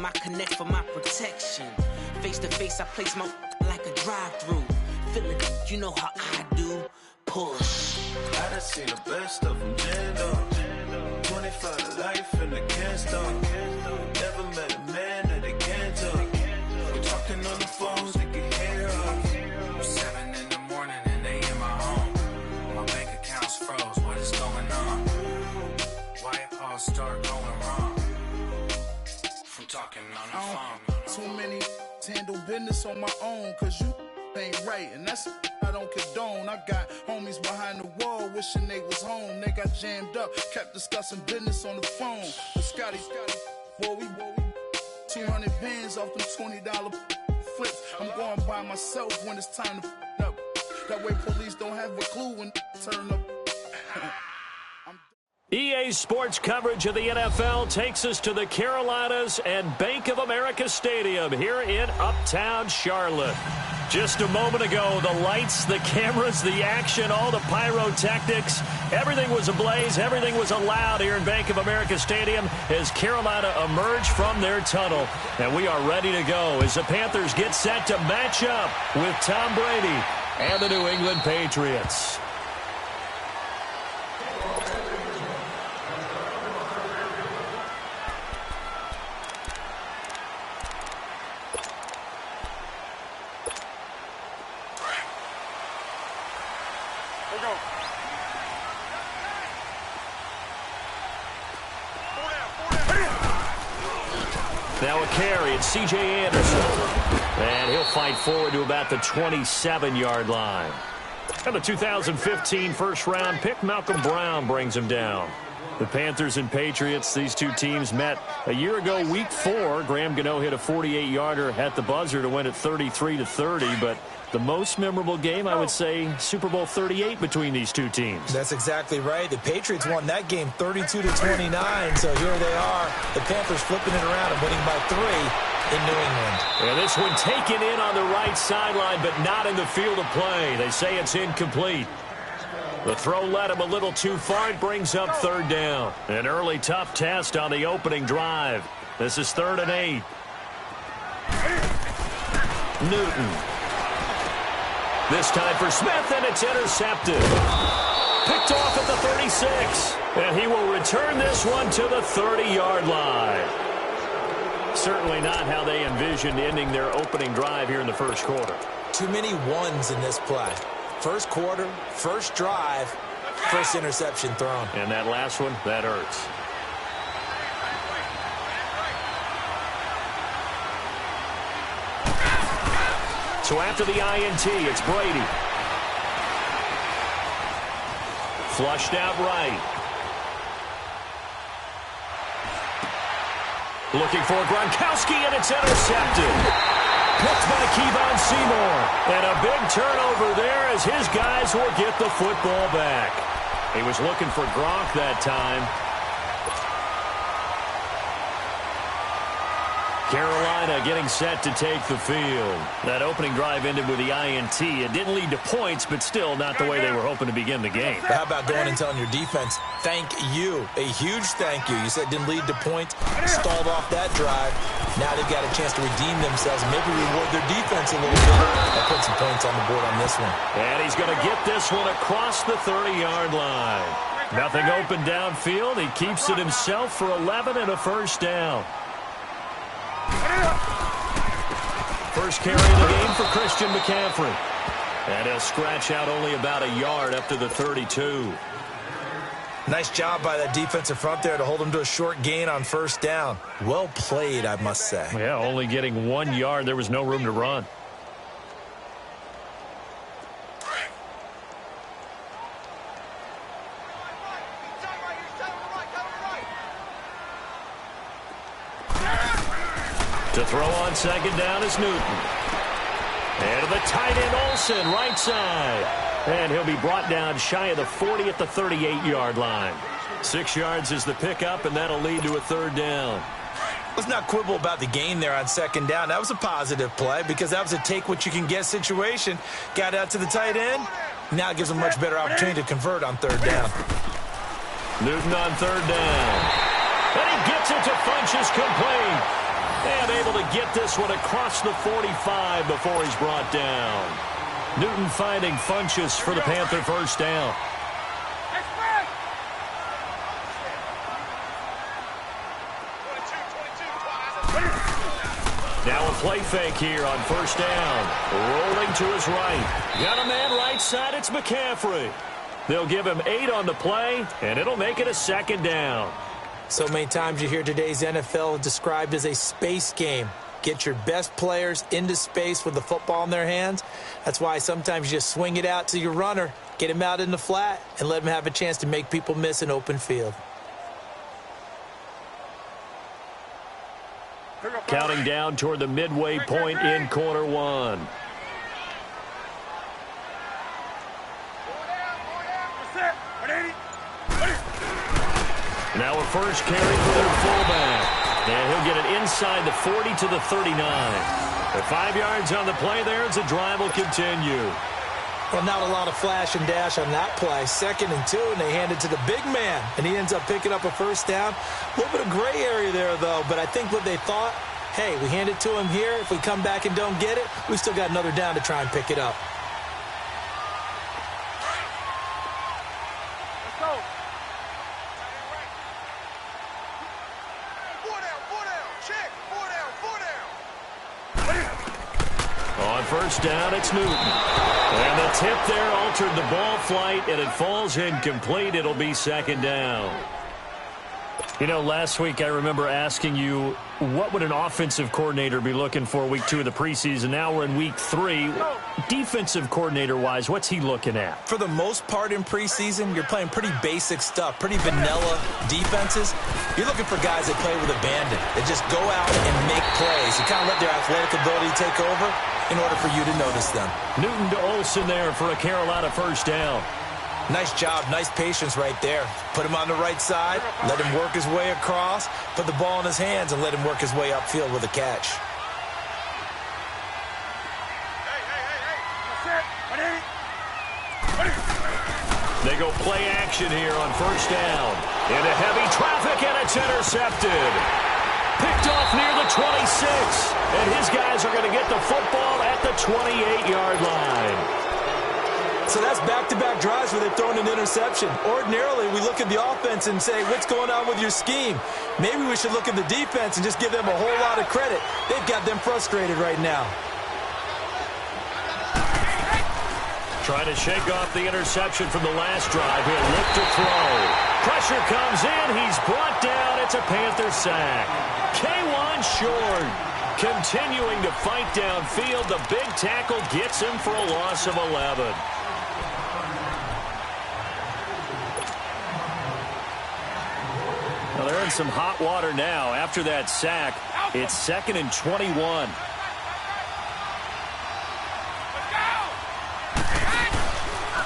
I connect for my protection. Face to face, I place my like a drive-through. Feeling, you know how I do. Push. I done seen the best of them jammed up. 25 to life and they can't stop. Never met a man that they can't talk. We're talking on the phones, they can hear us. 7 in the morning and they in my home. My bank account's froze, what is going on? Why it all start going wrong? From talking on the phone. Too many handle business on my own, cause you ain't right, and that's I don't condone. I got homies behind the wall wishing they was home. They got jammed up, kept discussing business on the phone. But Scotty, boy, we 200 bands off them $20 flips. I'm going by myself when it's time to up. That way police don't have a clue when turn up. EA Sports coverage of the NFL takes us to the Carolinas and Bank of America Stadium here in Uptown Charlotte. Just a moment ago, the lights, the cameras, the action, all the pyrotechnics, everything was ablaze, everything was allowed here in Bank of America Stadium as Carolina emerged from their tunnel. And we are ready to go as the Panthers get set to match up with Tom Brady and the New England Patriots. Now a carry, it's C.J. Anderson. And he'll fight forward to about the 27-yard line. And the 2015 first-round pick, Malcolm Brown, brings him down. The Panthers and Patriots, these two teams met a year ago, week 4. Graham Gano hit a 48-yarder at the buzzer to win it 33-30, but the most memorable game, I would say, Super Bowl 38 between these two teams. That's exactly right. The Patriots won that game 32-29, so here they are. The Panthers flipping it around and winning by 3 in New England. And this one taken in on the right sideline, but not in the field of play. They say it's incomplete. The throw led him a little too far. It brings up third down. An early tough test on the opening drive. This is 3rd and 8. Newton. This time for Smith, and it's intercepted. Picked off at the 36. And he will return this one to the 30-yard line. Certainly not how they envisioned ending their opening drive here in the first quarter. Too many ones in this play. First quarter, first drive, first interception thrown. And that last one, that hurts. So after the INT, it's Brady. Flushed out right. Looking for Gronkowski, and it's intercepted. Picked by Kevon Seymour. And a big turnover there as his guys will get the football back. He was looking for Gronk that time. Carolina getting set to take the field. That opening drive ended with the INT. It didn't lead to points, but still not the way they were hoping to begin the game. But how about going and telling your defense, thank you, a huge thank you. You said it didn't lead to points, stalled off that drive. Now they've got a chance to redeem themselves and maybe reward their defense a little bit. I'll put some points on the board on this one. And he's going to get this one across the 30-yard line. Nothing open downfield. He keeps it himself for 11 and a first down. First carry of the game for Christian McCaffrey. And he'll scratch out only about a yard up to the 32. Nice job by that defensive front there to hold him to a short gain on first down. Well played, I must say. Yeah, only getting 1 yard. There was no room to run. To throw on second down is Newton. And to the tight end Olsen, right side. And he'll be brought down shy of the 40 at the 38-yard line. 6 yards is the pickup, and that'll lead to a third down. Let's not quibble about the gain there on second down. That was a positive play because that was a take-what-you-can-get situation. Got out to the tight end. Now it gives them a much better opportunity to convert on third down. Newton on third down. And he gets it to Funchess complete. And get this one across the 45 before he's brought down. Newton finding Funchess for the Panther first down. Now a play fake here on first down. Rolling to his right. Got a man right side. It's McCaffrey. They'll give him 8 on the play, and it'll make it a second down. So many times you hear today's NFL described as a space game. Get your best players into space with the football in their hands. That's why sometimes you just swing it out to your runner, get him out in the flat, and let him have a chance to make people miss an open field. Counting down toward the midway point in quarter one. Now a first carry for their fullback. And he'll get it inside the 40 to the 39. The 5 yards on the play there as the drive will continue. Well, not a lot of flash and dash on that play. 2nd and 2, and they hand it to the big man. And he ends up picking up a first down. A little bit of gray area there, though. But I think what they thought, hey, we hand it to him here. If we come back and don't get it, we still got another down to try and pick it up. First down, it's Newton. And the tip there altered the ball flight, and it falls incomplete. It'll be second down. You know, last week I remember asking you, what would an offensive coordinator be looking for week 2 of the preseason? Now we're in week 3. Defensive coordinator-wise, what's he looking at? For the most part in preseason, you're playing pretty basic stuff, pretty vanilla defenses. You're looking for guys that play with abandon, that just go out and make plays. You kind of let their athletic ability take over in order for you to notice them. Newton to Olsen there for a Carolina first down. Nice job, nice patience right there. Put him on the right side, let him work his way across, put the ball in his hands, and let him work his way upfield with a catch. They go play action here on first down. Into heavy traffic, and it's intercepted. Picked off near the 26, and his guys are going to get the football at the 28-yard line. So that's back-to-back drives where they've thrown an interception. Ordinarily, we look at the offense and say, what's going on with your scheme? Maybe we should look at the defense and just give them a whole lot of credit. They've got them frustrated right now. Trying to shake off the interception from the last drive. He'll look to throw. Pressure comes in. He's brought down. It's a Panther sack. K1 short. Continuing to fight downfield. The big tackle gets him for a loss of 11. Well, they're in some hot water now. After that sack, it's 2nd and 21.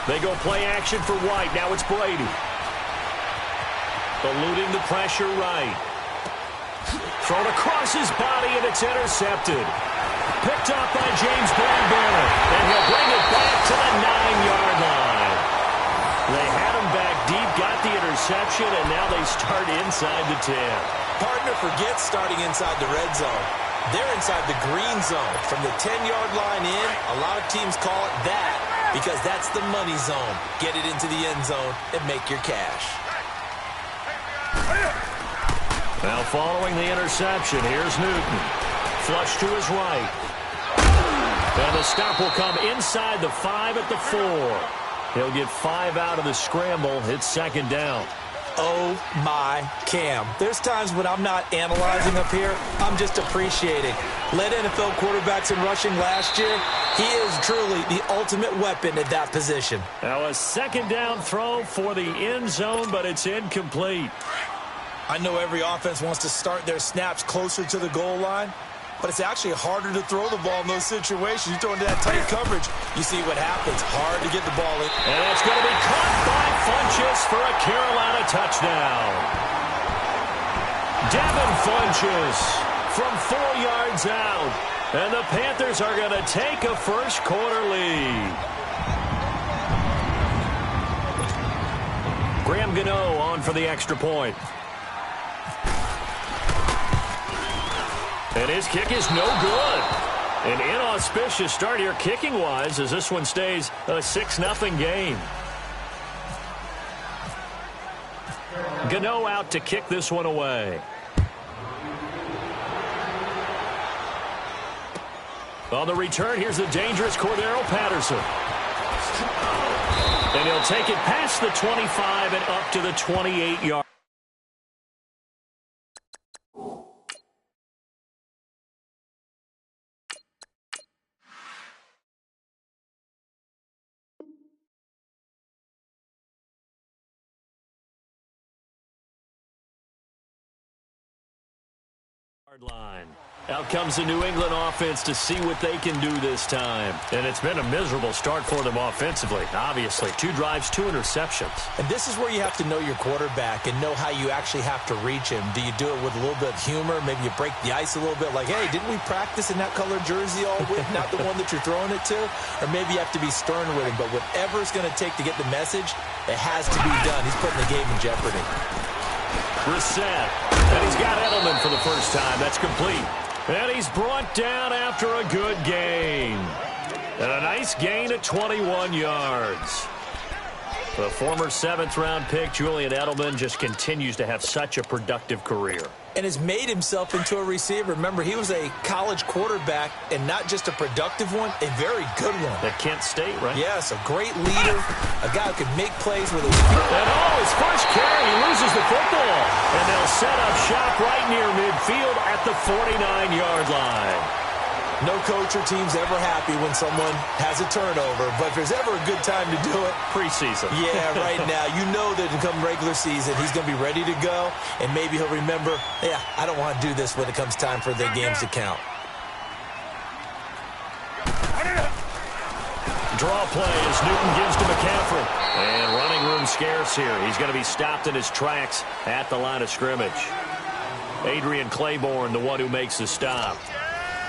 They go play action for White. Now it's Brady. Eluding the pressure right. Thrown across his body, and it's intercepted. Picked up by James Bradbury. And he'll bring it back to the 9-yard line. They had him back deep, got the interception, and now they start inside the 10. Partner forgets starting inside the red zone. They're inside the green zone. From the 10-yard line in, a lot of teams call it that because that's the money zone. Get it into the end zone and make your cash. Now following the interception, here's Newton. Flush to his right. And the stop will come inside the 5 at the 4. He'll get 5 out of the scramble. It's second down. Oh, my Cam. There's times when I'm not analyzing up here. I'm just appreciating. Led NFL quarterbacks in rushing last year. He is truly the ultimate weapon at that position. Now a second down throw for the end zone, but it's incomplete. I know every offense wants to start their snaps closer to the goal line, but it's actually harder to throw the ball in those situations. You throw into that tight coverage, you see what happens. Hard to get the ball in. And it's going to be caught by Funchess for a Carolina touchdown. Devin Funchess from 4 yards out. And the Panthers are going to take a first-quarter lead. Graham Gano on for the extra point. And his kick is no good. An inauspicious start here kicking-wise as this one stays a 6-0 game. Gano out to kick this one away. On the return, here's the dangerous Cordero Patterson. And he'll take it past the 25 and up to the 28-yard. Line. Out comes the New England offense to see what they can do this time. And it's been a miserable start for them offensively, obviously. 2 drives, 2 interceptions. And this is where you have to know your quarterback and know how you actually have to reach him. Do you do it with a little bit of humor? Maybe you break the ice a little bit like, hey, didn't we practice in that colored jersey all week, not the one that you're throwing it to? Or maybe you have to be stern with him. But whatever it's going to take to get the message, it has to be done. He's putting the game in jeopardy. Brissett, and he's got Edelman for the first time. That's complete. And he's brought down after a good gain. And a nice gain of 21 yards. The former 7th-round pick, Julian Edelman, just continues to have such a productive career. And has made himself into a receiver. Remember, he was a college quarterback, and not just a productive one, a very good one. At Kent State, right? Yes, a great leader, a guy who can make plays with his feet. And his first carry, he loses the football. And they'll set up shop right near midfield at the 49-yard line. No coach or team's ever happy when someone has a turnover, but if there's ever a good time to do it, preseason. Yeah, right now. You know that come regular season, he's going to be ready to go, and maybe he'll remember, yeah, I don't want to do this when it comes time for the games to count. Draw play as Newton gives to McCaffrey. And running room scarce here. He's going to be stopped in his tracks at the line of scrimmage. Adrian Claiborne, the one who makes the stop.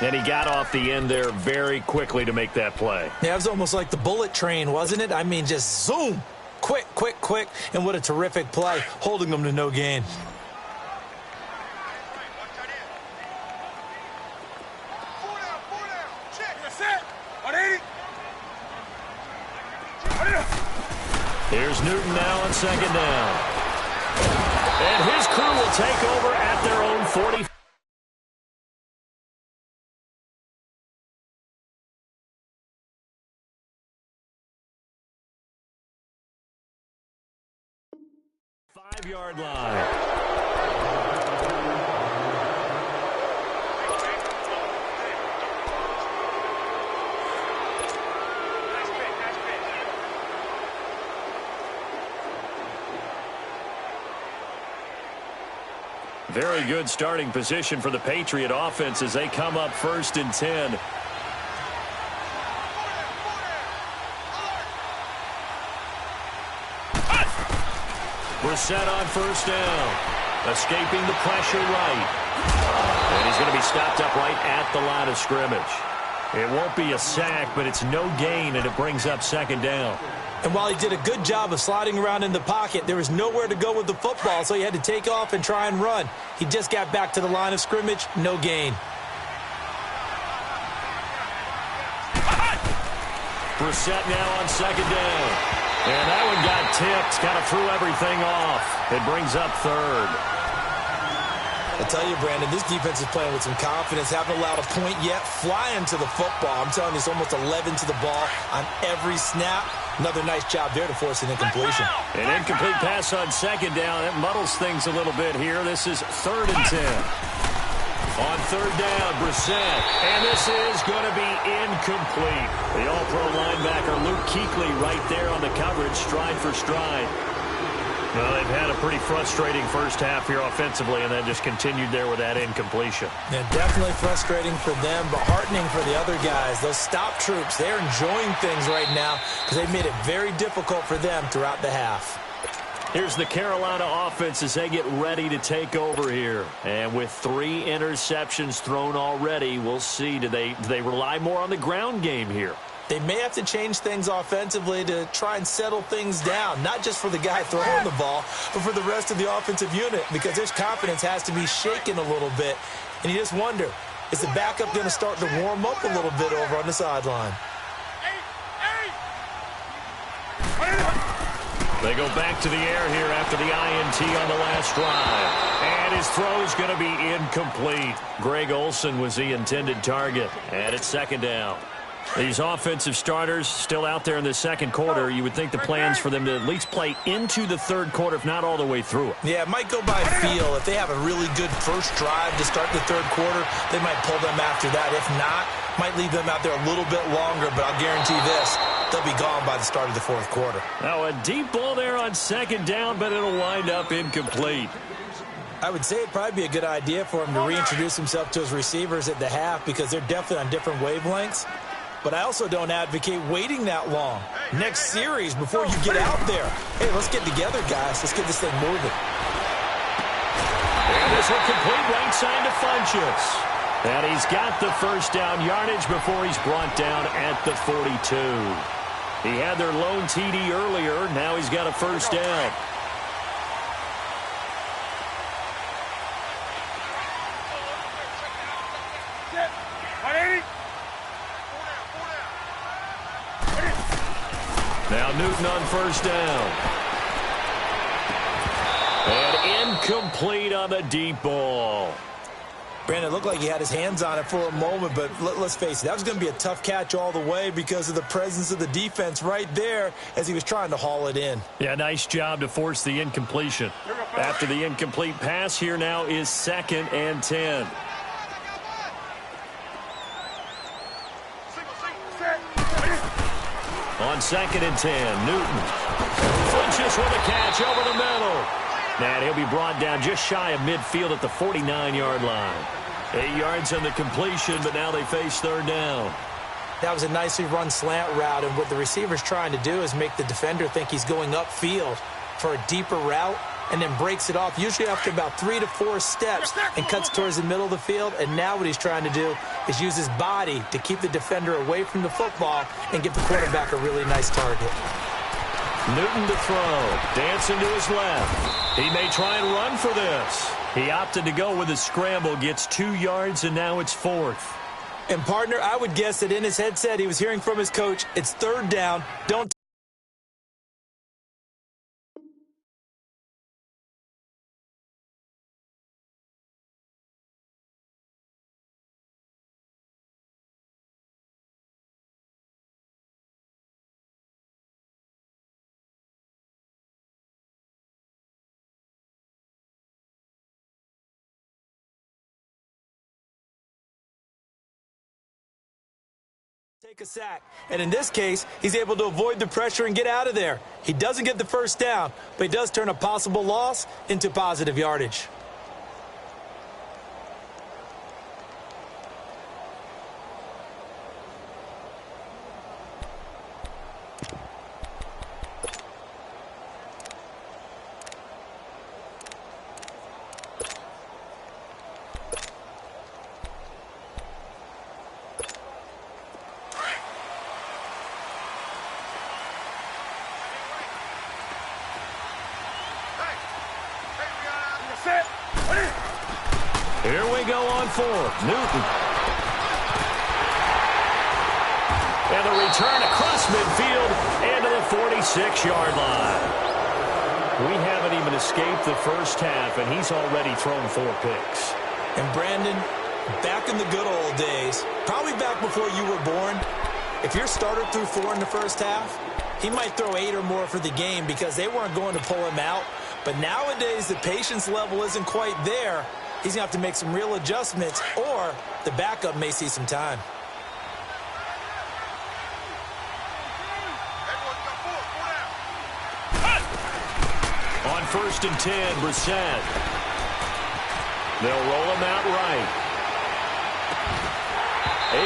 And he got off the end there very quickly to make that play. Yeah, it was almost like the bullet train, wasn't it? I mean, just zoom. Quick, quick, quick. And what a terrific play, holding them to no gain. Here's Newton now on 2nd down. And his crew will take over at their own 40. Five-yard line. Very good starting position for the Patriot offense as they come up 1st and 10. Brissett on 1st down. Escaping the pressure right. And he's going to be stopped up right at the line of scrimmage. It won't be a sack, but it's no gain, and it brings up 2nd down. And while he did a good job of sliding around in the pocket, there was nowhere to go with the football, so he had to take off and try and run. He just got back to the line of scrimmage, no gain. Brissett now on 2nd down. And that one got tipped, kind of threw everything off. It brings up 3rd. I tell you, Brandon, this defense is playing with some confidence. Haven't allowed a point yet. Flying to the football. I'm telling you, it's almost 11 to the ball on every snap. Another nice job there to force an incompletion. An incomplete pass on 2nd down. It muddles things a little bit here. This is 3rd and 10. On 3rd down, Brissett. And this is going to be incomplete. The all-pro linebacker, Luke Kuechly, right there on the coverage, stride for stride. Well, they've had a pretty frustrating first half here offensively, and then just continued there with that incompletion. Yeah, definitely frustrating for them, but heartening for the other guys. Those stop troops, they're enjoying things right now because they've made it very difficult for them throughout the half. Here's the Carolina offense as they get ready to take over here. And with 3 interceptions thrown already, we'll see. Do they rely more on the ground game here? They may have to change things offensively to try and settle things down, not just for the guy throwing the ball, but for the rest of the offensive unit, because their confidence has to be shaken a little bit. And you just wonder, Is the backup going to start to warm up a little bit over on the sideline? They go back to the air here after the INT on the last drive. And his throw's going to be incomplete. Greg Olsen was the intended target. And it's second down. These offensive starters still out there in the second quarter. You would think the plans for them to at least play into the third quarter, if not all the way through it. Yeah, it might go by feel. If they have a really good first drive to start the third quarter, they might pull them after that. If not, might leave them out there a little bit longer, but I'll guarantee this, they'll be gone by the start of the fourth quarter. Now a deep ball there on second down, but it'll wind up incomplete. I would say it'd probably be a good idea for him to reintroduce himself to his receivers at the half because they're definitely on different wavelengths. But I also don't advocate waiting that long. Next series, before you get out there, hey, let's get together, guys. Let's get this thing moving. And this will complete right side to Funchess. And he's got the first down yardage before he's brought down at the 42. He had their lone TD earlier. Now he's got a first down. Now Newton on first down. And incomplete on the deep ball. Brandon, it looked like he had his hands on it for a moment, but let's face it, that was going to be a tough catch all the way because of the presence of the defense right there as he was trying to haul it in. Yeah, nice job to force the incompletion. After the incomplete pass, here now is 2nd and 10. On 2nd and 10, Newton. Funchess with a catch over the middle. And he'll be brought down just shy of midfield at the 49-yard line. 8 yards on the completion, but now they face third down. That was a nicely run slant route, and what the receiver's trying to do is make the defender think he's going upfield for a deeper route and then breaks it off, usually after about 3 to 4 steps, and cuts towards the middle of the field. And now what he's trying to do is use his body to keep the defender away from the football and give the quarterback a really nice target. Newton to throw, dancing to his left. He may try and run for this. He opted to go with a scramble, gets 2 yards, and now it's 4th. And, partner, I would guess that in his headset he was hearing from his coach, it's third down, don't. Take a sack, and in this case, he's able to avoid the pressure and get out of there. He doesn't get the first down, but he does turn a possible loss into positive yardage. Here we go on 4th. Newton. And the return across midfield and to the 46-yard line. We haven't even escaped the first half, and he's already thrown 4 picks. And, Brandon, back in the good old days, probably back before you were born, if your starter threw 4 in the first half, he might throw 8 or more for the game because they weren't going to pull him out. But nowadays, the patience level isn't quite there. He's going to have to make some real adjustments, or the backup may see some time. On 1st and 10, Brissett. They'll roll him out right.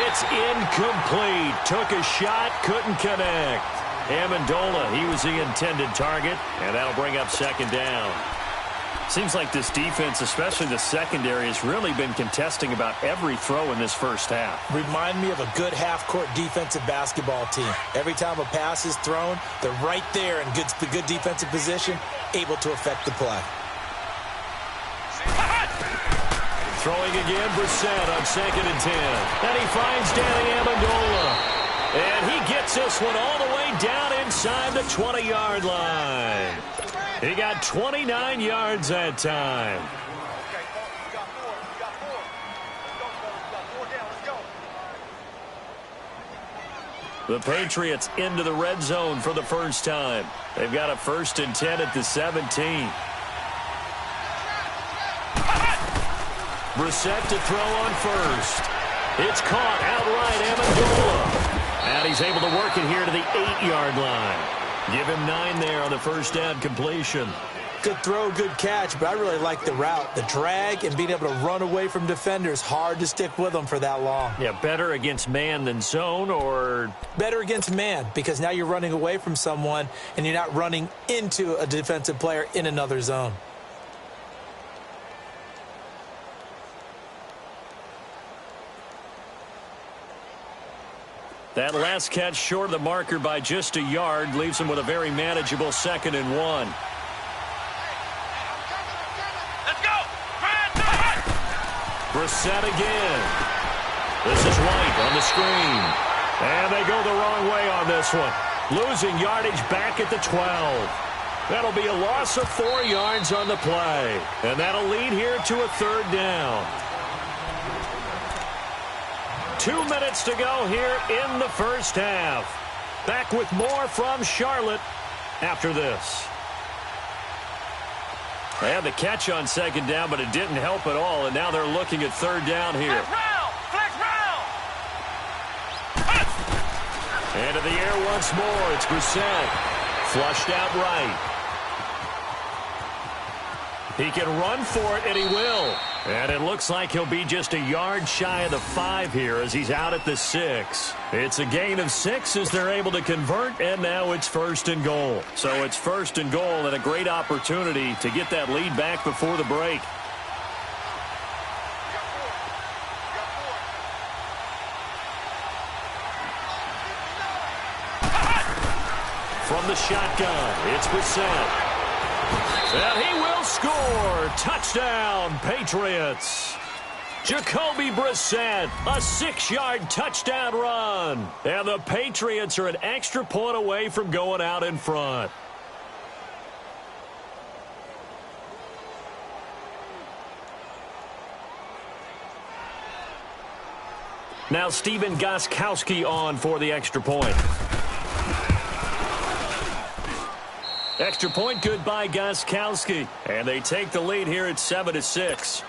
It's incomplete. Took a shot, couldn't connect. Amendola, he was the intended target, and that'll bring up 2nd down. Seems like this defense, especially the secondary, has really been contesting about every throw in this first half. Remind me of a good half-court defensive basketball team. Every time a pass is thrown, they're right there in good defensive position, able to affect the play. Throwing again, Brissett on 2nd and 10. And he finds Danny Amendola. And he gets this one all the way down inside the 20-yard line. He got 29 yards that time. The Patriots into the red zone for the first time. They've got a 1st and 10 at the 17. Brissett to throw on 1st. It's caught outright, Amendola. And he's able to work it here to the 8-yard line. Give him 9 there on the first down completion. Good throw, good catch, but I really like the route. The drag and being able to run away from defenders. Hard to stick with them for that long. Yeah, better against man than zone, or? Better against man, because now you're running away from someone and you're not running into a defensive player in another zone. That last catch short of the marker by just a yard leaves him with a very manageable 2nd and 1. Let's go! Brissett again. This is White on the screen. And they go the wrong way on this one. Losing yardage back at the 12. That'll be a loss of 4 yards on the play. And that'll lead here to a 3rd down. 2 minutes to go here in the first half. Back with more from Charlotte after this. They had the catch on 2nd down, but it didn't help at all, and now they're looking at 3rd down here. Flex round! Into the air once more. It's Brissett. Flushed out right. He can run for it, and he will. And it looks like he'll be just a yard shy of the 5 here as he's out at the 6. It's a gain of 6 as they're able to convert, and now it's 1st and goal. So it's 1st and goal and a great opportunity to get that lead back before the break. From the shotgun, it's Brissett. And he will score. Touchdown, Patriots. Jacoby Brissett, a 6-yard touchdown run. And the Patriots are an extra point away from going out in front. Now Stephen Gostkowski on for the extra point. Extra point good by Gostkowski. And they take the lead here at 7-6.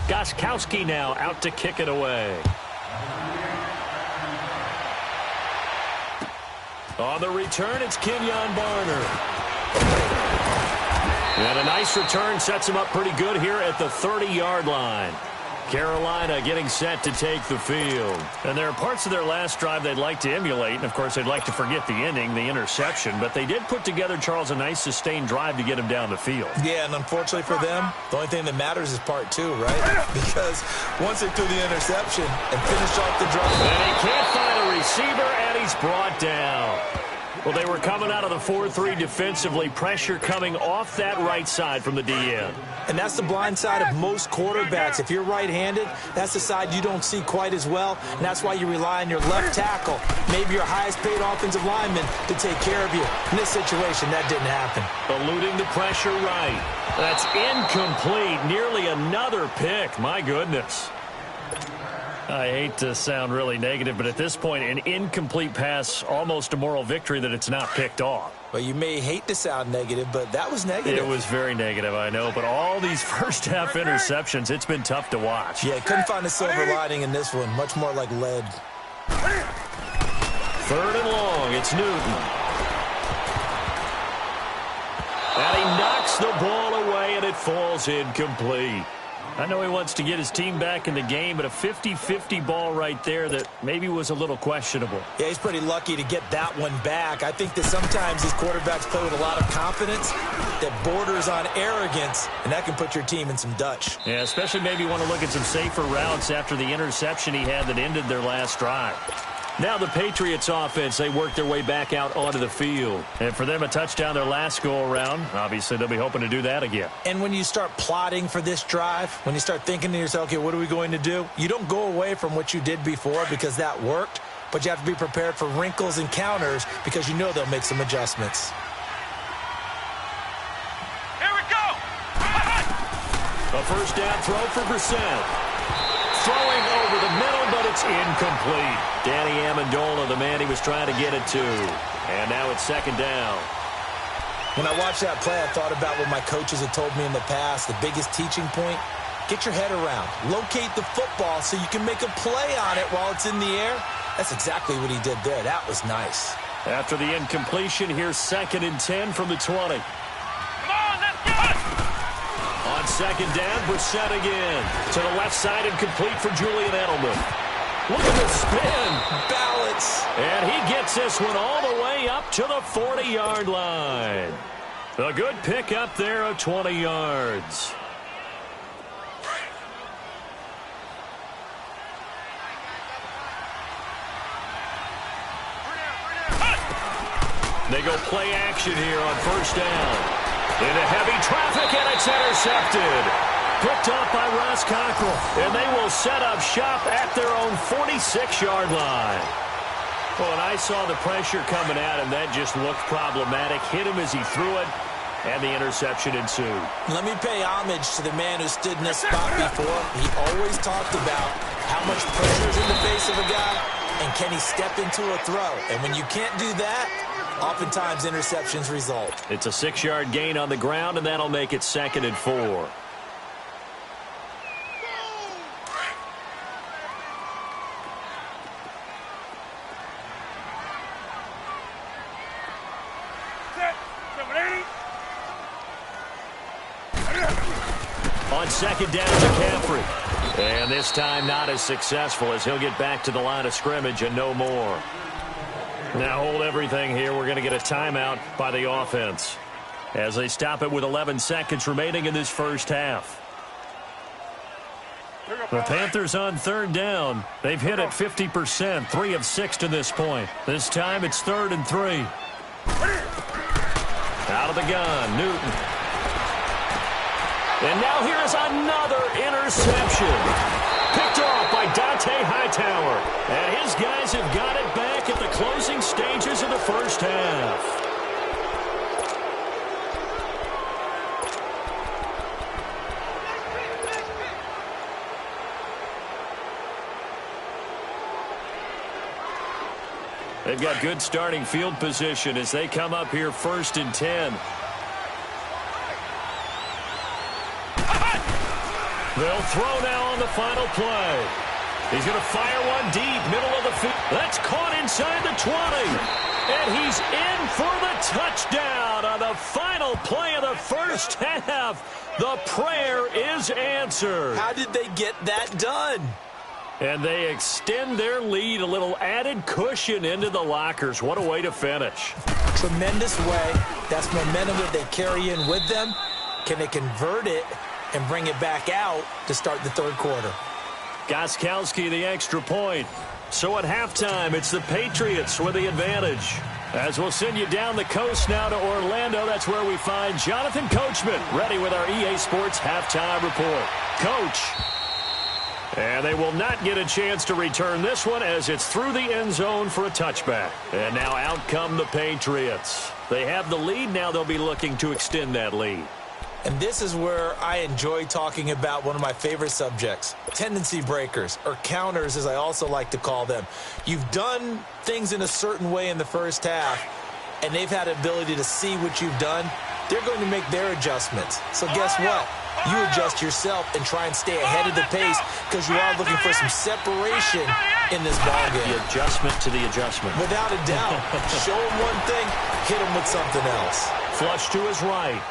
Gostkowski now out to kick it away. On the return, it's Kenyon Barner. And a nice return sets him up pretty good here at the 30-yard line. Carolina getting set to take the field. And there are parts of their last drive they'd like to emulate. And, of course, they'd like to forget the ending, the interception. But they did put together, Charles, a nice sustained drive to get him down the field. Yeah, and unfortunately for them, the only thing that matters is part 2, right? Because once they threw the interception and finished off the drive. And he can't find a receiver, and he's brought down. Well, they were coming out of the 4-3 defensively. Pressure coming off that right side from the DN. And that's the blind side of most quarterbacks. If you're right-handed, that's the side you don't see quite as well, and that's why you rely on your left tackle, maybe your highest-paid offensive lineman, to take care of you. In this situation, that didn't happen. Eluding the pressure right. That's incomplete. Nearly another pick. My goodness. I hate to sound really negative, but at this point, an incomplete pass, almost a moral victory that it's not picked off. Well, you may hate to sound negative, but that was negative. It was very negative, I know. But all these first-half interceptions, it's been tough to watch. Yeah, couldn't find a silver lining in this one. Much more like lead. 3rd and long. It's Newton. And he knocks the ball away, and it falls incomplete. I know he wants to get his team back in the game, but a 50-50 ball right there that maybe was a little questionable. Yeah, he's pretty lucky to get that one back. I think that sometimes these quarterbacks play with a lot of confidence that borders on arrogance, and that can put your team in some Dutch. Yeah, especially maybe want to look at some safer routes after the interception he had that ended their last drive. Now the Patriots offense, they work their way back out onto the field. And for them, a touchdown their last go-around. Obviously, they'll be hoping to do that again. And when you start plotting for this drive, when you start thinking to yourself, okay, what are we going to do? You don't go away from what you did before because that worked, but you have to be prepared for wrinkles and counters because you know they'll make some adjustments. Here we go! A first down throw for Brissett. Throwing over the middle, but it's incomplete. Danny Amendola, the man he was trying to get it to. And now it's second down. When I watched that play, I thought about what my coaches had told me in the past. The biggest teaching point, get your head around. Locate the football so you can make a play on it while it's in the air. That's exactly what he did there. That was nice. After the incompletion, here's 2nd and 10 from the 20. On second down, Brissett again. To the left side and complete for Julian Edelman. Look at the spin. Balance. And he gets this one all the way up to the 40-yard line. A good pick up there of 20 yards. They go play action here on first down. Into heavy traffic, and it's intercepted. Picked off by Ross Cockrell, and they will set up shop at their own 46-yard line. Well, and I saw the pressure coming at him. That just looked problematic. Hit him as he threw it, and the interception ensued. Let me pay homage to the man who stood in this spot before. He always talked about how much pressure is in the face of a guy, and can he step into a throw. And when you can't do that, oftentimes interceptions result. It's a 6-yard gain on the ground, and that'll make it 2nd and 4. On second down, McCaffrey. And this time not as successful as he'll get back to the line of scrimmage and no more. Now hold everything here. We're going to get a timeout by the offense as they stop it with 11 seconds remaining in this first half. The Panthers on third down. They've hit it 50%, 3 of 6 to this point. This time it's 3rd and 3. Out of the gun, Newton. And now here's another interception. Picked off by Dante Hightower. And his guys have got it back at the closing stages of the first half. They've got good starting field position as they come up here 1st and 10. They'll throw now on the final play. He's going to fire one deep, middle of the field. That's caught inside the 20. And he's in for the touchdown on the final play of the first half. The prayer is answered. How did they get that done? And they extend their lead, a little added cushion into the lockers. What a way to finish. Tremendous way. That's momentum that they carry in with them. Can they convert it and bring it back out to start the third quarter? Gostkowski, the extra point. So at halftime, it's the Patriots with the advantage. As we'll send you down the coast now to Orlando, that's where we find Jonathan Coachman, ready with our EA Sports halftime report. Coach. And they will not get a chance to return this one as it's through the end zone for a touchback. And now out come the Patriots. They have the lead. Now they'll be looking to extend that lead. And this is where I enjoy talking about one of my favorite subjects, tendency breakers, or counters as I also like to call them. You've done things in a certain way in the first half, and they've had the ability to see what you've done. They're going to make their adjustments. So guess what? You adjust yourself and try and stay ahead of the pace because you are looking for some separation in this ballgame. The adjustment to the adjustment. Without a doubt. Show him one thing, hit him with something else. Flush to his right.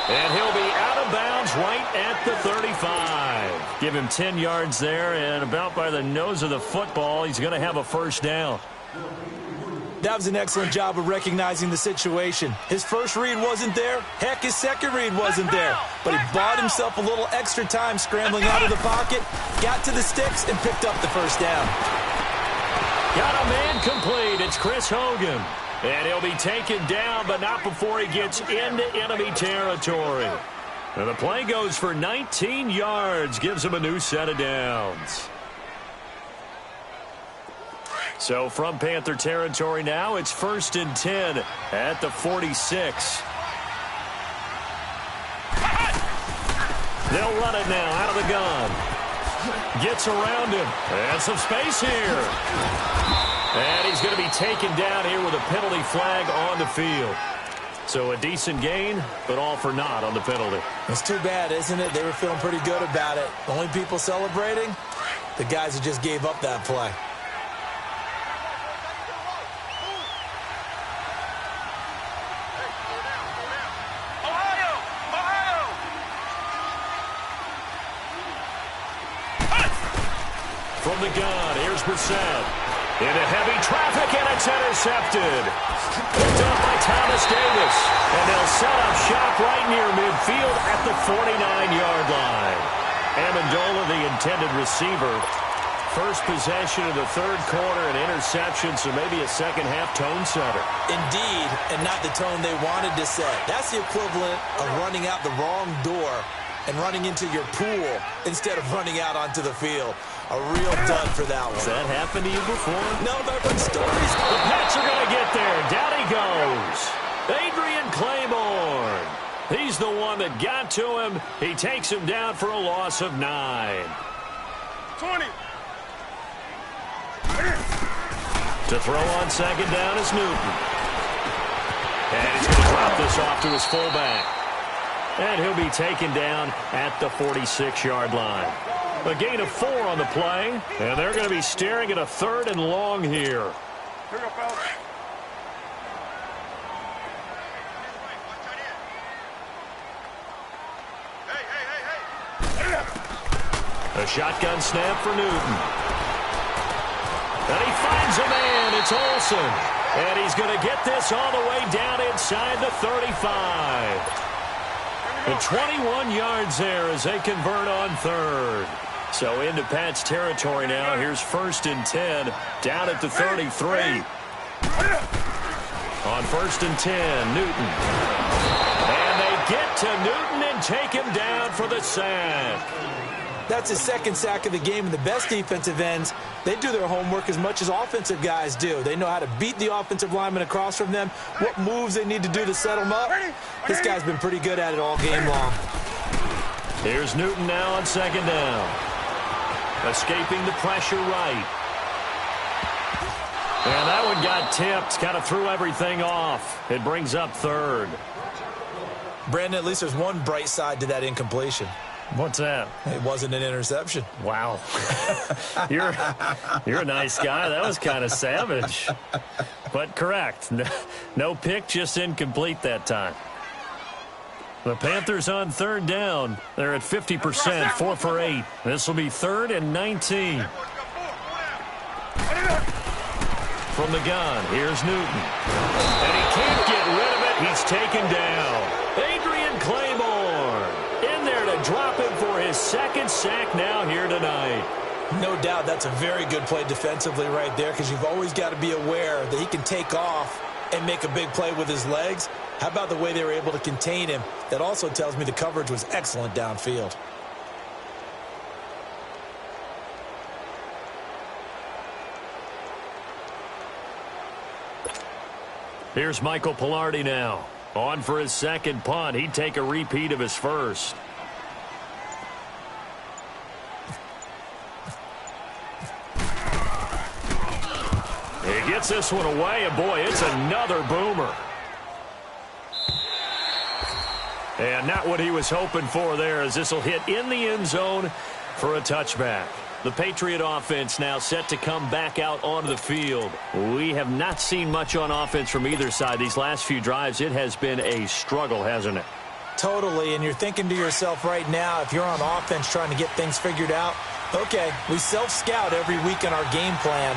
And he'll be out of bounds right at the 35. Give him 10 yards there, and about by the nose of the football, he's going to have a first down. That was an excellent job of recognizing the situation. His first read wasn't there. Heck, his second read wasn't there. But he bought himself a little extra time scrambling out of the pocket, got to the sticks, and picked up the first down. Got a man complete. It's Chris Hogan. And he'll be taken down, but not before he gets into enemy territory. And the play goes for 19 yards, gives him a new set of downs. So from Panther territory now, it's 1st and 10 at the 46. They'll run it now out of the gun. Gets around him. And some space here. And he's going to be taken down here with a penalty flag on the field. So a decent gain, but all for naught on the penalty. It's too bad, isn't it? They were feeling pretty good about it. The only people celebrating, the guys who just gave up that play. From the gun, here's Brissett. Into heavy traffic, and it's intercepted. Picked up by Thomas Davis. And they'll set up shop right near midfield at the 49-yard line. Amendola, the intended receiver. First possession of the third quarter, an interception, so maybe a second-half tone setter. Indeed, and not the tone they wanted to set. That's the equivalent of running out the wrong door and running into your pool instead of running out onto the field. A real dud for that one. Has that happened to you before? No, but I've heard stories. The Pats are going to get there. Down he goes. Adrian Claiborne. He's the one that got to him. He takes him down for a loss of 9. 20. To throw on second down is Newton. And he's going to drop this off to his fullback. And he'll be taken down at the 46-yard line. A gain of 4 on the play, and they're going to be staring at a 3rd and long here. Here we go, fellas. A shotgun snap for Newton. And he finds a man. It's Olsen. And he's going to get this all the way down inside the 35. And 21 yards there as they convert on 3rd. So into Pat's territory now. Here's 1st and 10 down at the 33. On 1st and 10, Newton. And they get to Newton and take him down for the sack. That's his second sack of the game, and the best defensive ends, they do their homework as much as offensive guys do. They know how to beat the offensive lineman across from them, what moves they need to do to set them up. This guy's been pretty good at it all game long. Here's Newton now on second down. Escaping the pressure right. And that one got tipped. Kind of threw everything off. It brings up 3rd. Brandon, at least there's one bright side to that incompletion. What's that? It wasn't an interception. Wow. You're a nice guy. That was kind of savage. But correct. No pick, just incomplete that time. The Panthers on 3rd down. They're at 50%, 4 for 8. This will be 3rd and 19. From the gun, here's Newton. And he can't get rid of it. He's taken down. Adrian Claiborne in there to drop him for his 2nd sack now here tonight. No doubt that's a very good play defensively right there, because you've always got to be aware that he can take off and make a big play with his legs. How about the way they were able to contain him? That also tells me the coverage was excellent downfield. Here's Michael Pilardi now. On for his 2nd punt. He'd take a repeat of his first. He gets this one away, and boy, it's another boomer. And not what he was hoping for there, as this will hit in the end zone for a touchback. The Patriot offense now set to come back out onto the field. We have not seen much on offense from either side. These last few drives, it has been a struggle, hasn't it? Totally, and you're thinking to yourself right now, if you're on offense trying to get things figured out, okay, we self-scout every week in our game plan.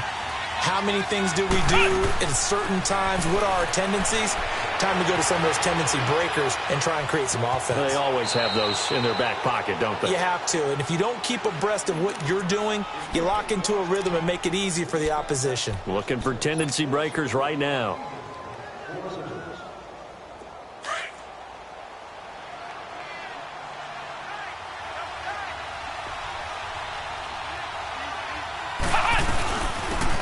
How many things do we do at certain times? What are our tendencies? Time to go to some of those tendency breakers and try and create some offense. They always have those in their back pocket, don't they? You have to, and if you don't keep abreast of what you're doing, you lock into a rhythm and make it easy for the opposition. Looking for tendency breakers right now.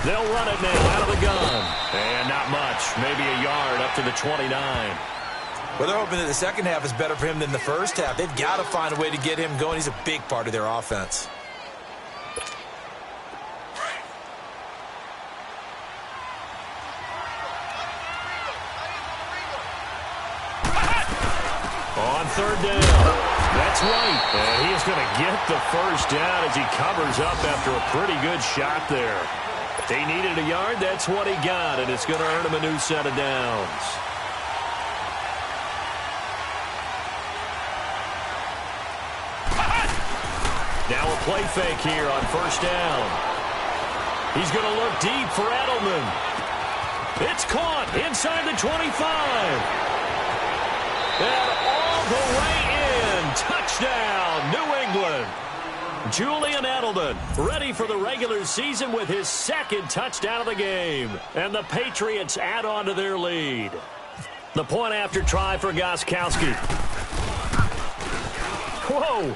They'll run it now out of the gun. And not much. Maybe a yard up to the 29. Well, they're hoping that the second half is better for him than the first half. They've got to find a way to get him going. He's a big part of their offense. On third down. That's right. And he is going to get the first down as he covers up after a pretty good shot there. He needed a yard. That's what he got, and it's going to earn him a new set of downs. Now a play fake here on first down. He's going to look deep for Edelman. It's caught inside the 25. And all the way in. Touchdown, New England. Julian Edelman ready for the regular season with his second touchdown of the game. And the Patriots add on to their lead. The point after try for Gostkowski. Whoa.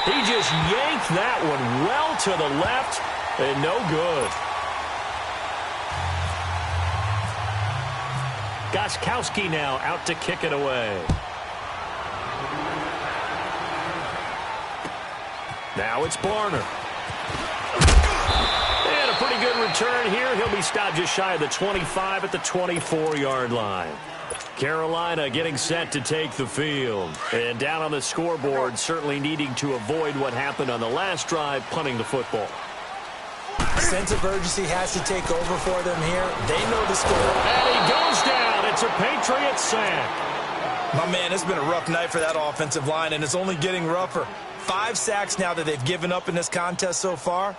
He just yanked that one well to the left and no good. Gostkowski now out to kick it away. Now it's Barner. And a pretty good return here. He'll be stopped just shy of the 25 at the 24-yard line. Carolina getting set to take the field. And down on the scoreboard, certainly needing to avoid what happened on the last drive, punting the football. Sense of urgency has to take over for them here. They know the score. And he goes down. It's a Patriots sack. My man, it's been a rough night for that offensive line, and it's only getting rougher. 5 sacks now that they've given up in this contest so far.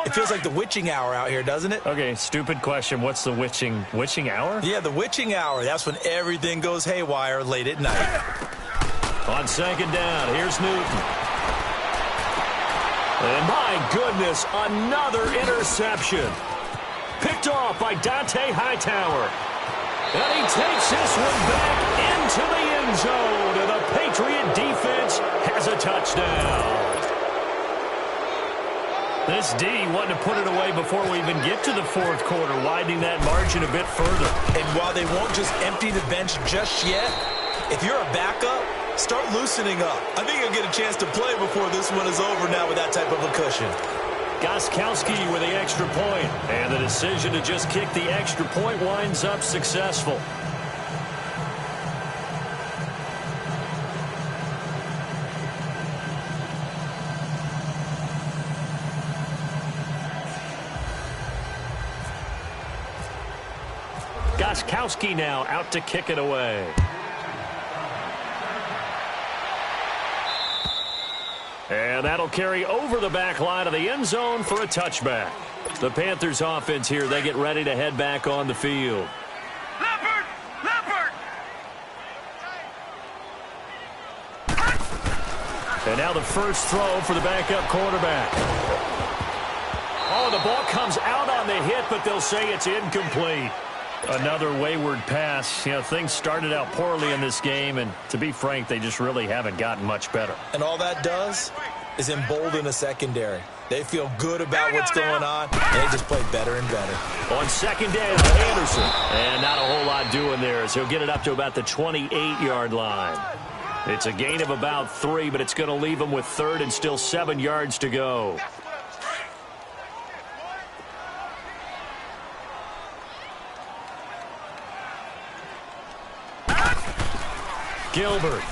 It feels like the witching hour out here, doesn't it? Okay, stupid question. What's the witching hour? Yeah, the witching hour. That's when everything goes haywire late at night. On second down, here's Newton. And my goodness, another interception. Picked off by Dante Hightower. And he takes this one back into the end zone. And the Patriot defense has a touchdown. This D wanted to put it away before we even get to the fourth quarter, widening that margin a bit further. And while they won't just empty the bench just yet, if you're a backup, start loosening up. I think you'll get a chance to play before this one is over now with that type of a cushion. Gostkowski with the extra point. And the decision to just kick the extra point winds up successful. Gostkowski now out to kick it away. And that'll carry over the back line of the end zone for a touchback. The Panthers offense here, they get ready to head back on the field. Leopard! Leopard! And now the first throw for the backup quarterback. Oh, the ball comes out on the hit, but they'll say it's incomplete. Another wayward pass. You know, things started out poorly in this game, and to be frank, they just really haven't gotten much better. And all that does is embolden a secondary. They feel good about what's going on, and they just play better and better. On second down, Anderson. And not a whole lot doing there, as he'll get it up to about the 28-yard line. It's a gain of about 3, but it's going to leave him with third and still 7 yards to go. Gilbert.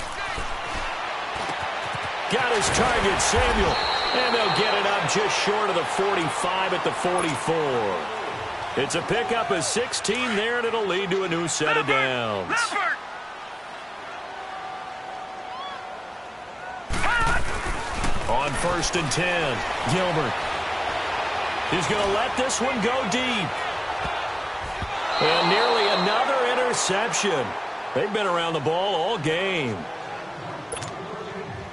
Got his target, Samuel. And they'll get it up just short of the 45 at the 44. It's a pickup of 16 there, and it'll lead to a new set of downs. On 1st and 10, Gilbert. He's going to let this one go deep. And nearly another interception. They've been around the ball all game.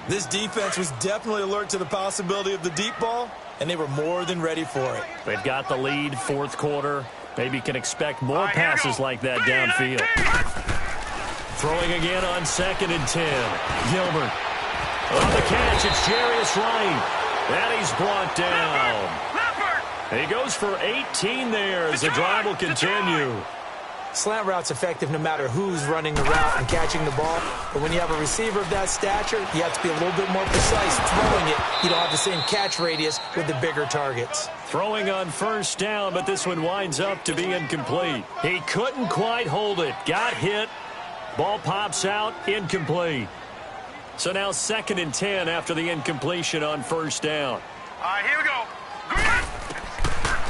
This defense was definitely alert to the possibility of the deep ball, and they were more than ready for it. They've got the lead, fourth quarter. Maybe can expect more passes like that downfield. Throwing again on 2nd and 10. Gilbert. On the catch, it's Jarius Wright. And he's brought down. He goes for 18 there as the drive will continue. Slant route's effective no matter who's running the route and catching the ball. But when you have a receiver of that stature, you have to be a little bit more precise throwing it. You don't have the same catch radius with the bigger targets. Throwing on 1st down, but this one winds up to be incomplete. He couldn't quite hold it. Got hit. Ball pops out. Incomplete. So now 2nd and 10 after the incompletion on 1st down. All right, here we go.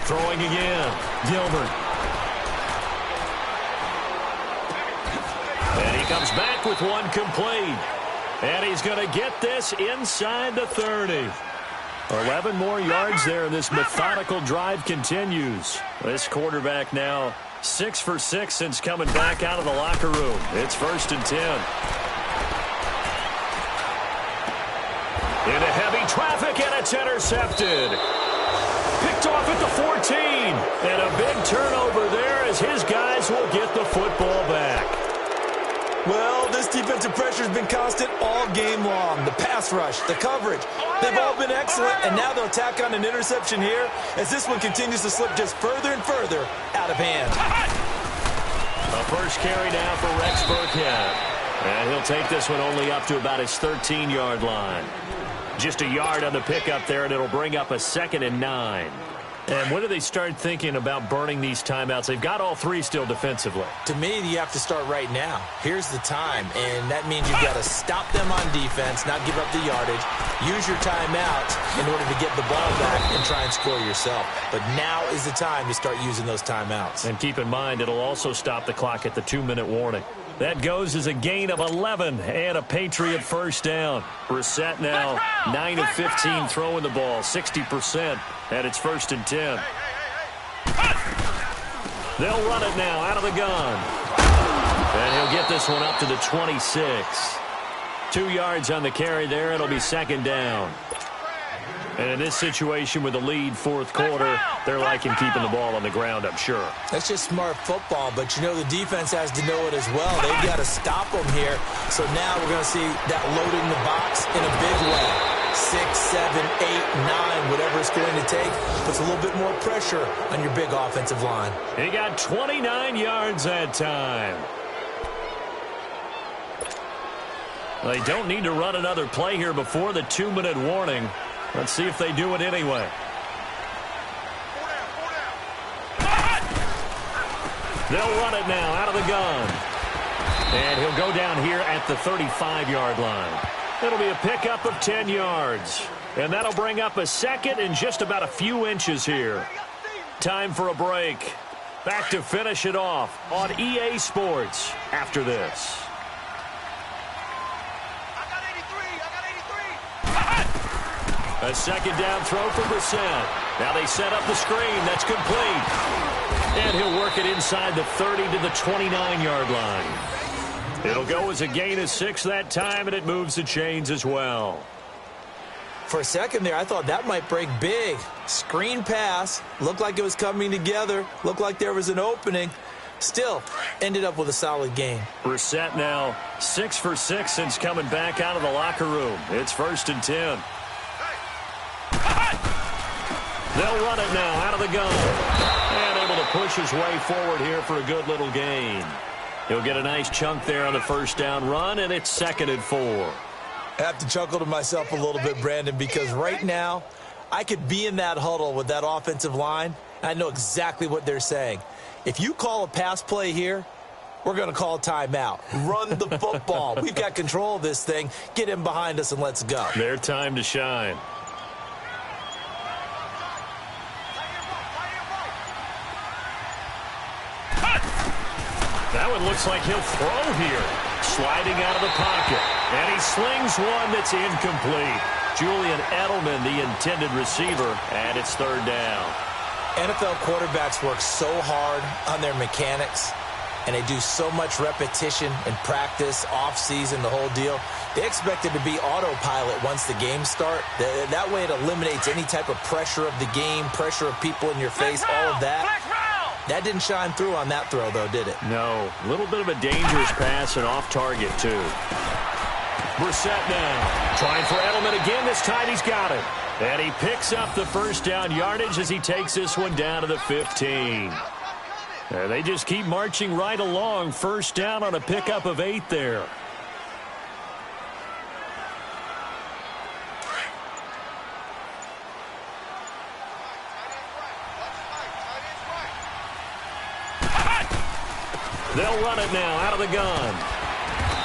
Throwing again. Gilbert. And he comes back with one complete. And he's going to get this inside the 30. 11 more yards there, and this methodical drive continues. This quarterback now 6 for 6 since coming back out of the locker room. It's 1st and 10. Into heavy traffic, and it's intercepted. Picked off at the 14. And a big turnover there as his guys will get the football back. Well, this defensive pressure has been constant all game long. The pass rush, the coverage, they've all been excellent, and now they'll tack on an interception here as this one continues to slip just further and further out of hand. A first carry now for Rex Burkhead. And he'll take this one only up to about his 13-yard line. Just a yard on the pickup there, and it'll bring up a 2nd and 9. And when do they start thinking about burning these timeouts? They've got all three still defensively. To me, you have to start right now. Here's the time, and that means you've got to stop them on defense, not give up the yardage, use your timeout in order to get the ball back and try and score yourself. But now is the time to start using those timeouts. And keep in mind, it'll also stop the clock at the 2-minute warning. That goes as a gain of 11 and a Patriot first down. Brissett now 9 of 15 throwing the ball, 60%, and it's 1st and 10. They'll run it now out of the gun. And he'll get this one up to the 26. 2 yards on the carry there. It'll be 2nd down. And in this situation with the lead, fourth quarter, they're liking keeping the ball on the ground, I'm sure. That's just smart football, but you know the defense has to know it as well. They've got to stop them here. So now we're going to see that loading the box in a big way. 6, 7, 8, 9, whatever it's going to take, puts a little bit more pressure on your big offensive line. He got 29 yards that time. Well, they don't need to run another play here before the 2-minute warning. Let's see if they do it anyway. They'll run it now out of the gun. And he'll go down here at the 35-yard line. It'll be a pickup of 10 yards. And that'll bring up a 2nd and just about a few inches here. Time for a break. Back to finish it off on EA Sports after this. A 2nd down throw for Brissett. Now they set up the screen. That's complete. And he'll work it inside the 30 to the 29-yard line. It'll go as a gain of 6 that time, and it moves the chains as well. For a second there, I thought that might break big. Screen pass. Looked like it was coming together. Looked like there was an opening. Still, ended up with a solid game. Brissett now 6 for 6 since coming back out of the locker room. It's 1st and 10. They'll run it now out of the gun. And able to push his way forward here for a good little gain. He'll get a nice chunk there on the first down run, and it's 2nd and 4. I have to chuckle to myself a little bit, Brandon, because right now I could be in that huddle with that offensive line. I know exactly what they're saying. If you call a pass play here, we're going to call a timeout. Run the football. We've got control of this thing. Get him behind us and let's go. Their time to shine. That one looks like he'll throw here. Sliding out of the pocket. And he slings one that's incomplete. Julian Edelman, the intended receiver, and it's third down. NFL quarterbacks work so hard on their mechanics, and they do so much repetition in practice, off-season, the whole deal. They expect it to be autopilot once the games start. That way it eliminates any type of pressure of the game, pressure of people in your face, all of that. That didn't shine through on that throw, though, did it? No. A little bit of a dangerous pass and off target, too. Brissett now. Trying for Edelman again. This time he's got it. And he picks up the first down yardage as he takes this one down to the 15. And they just keep marching right along. First down on a pickup of 8 there. They'll run it now out of the gun.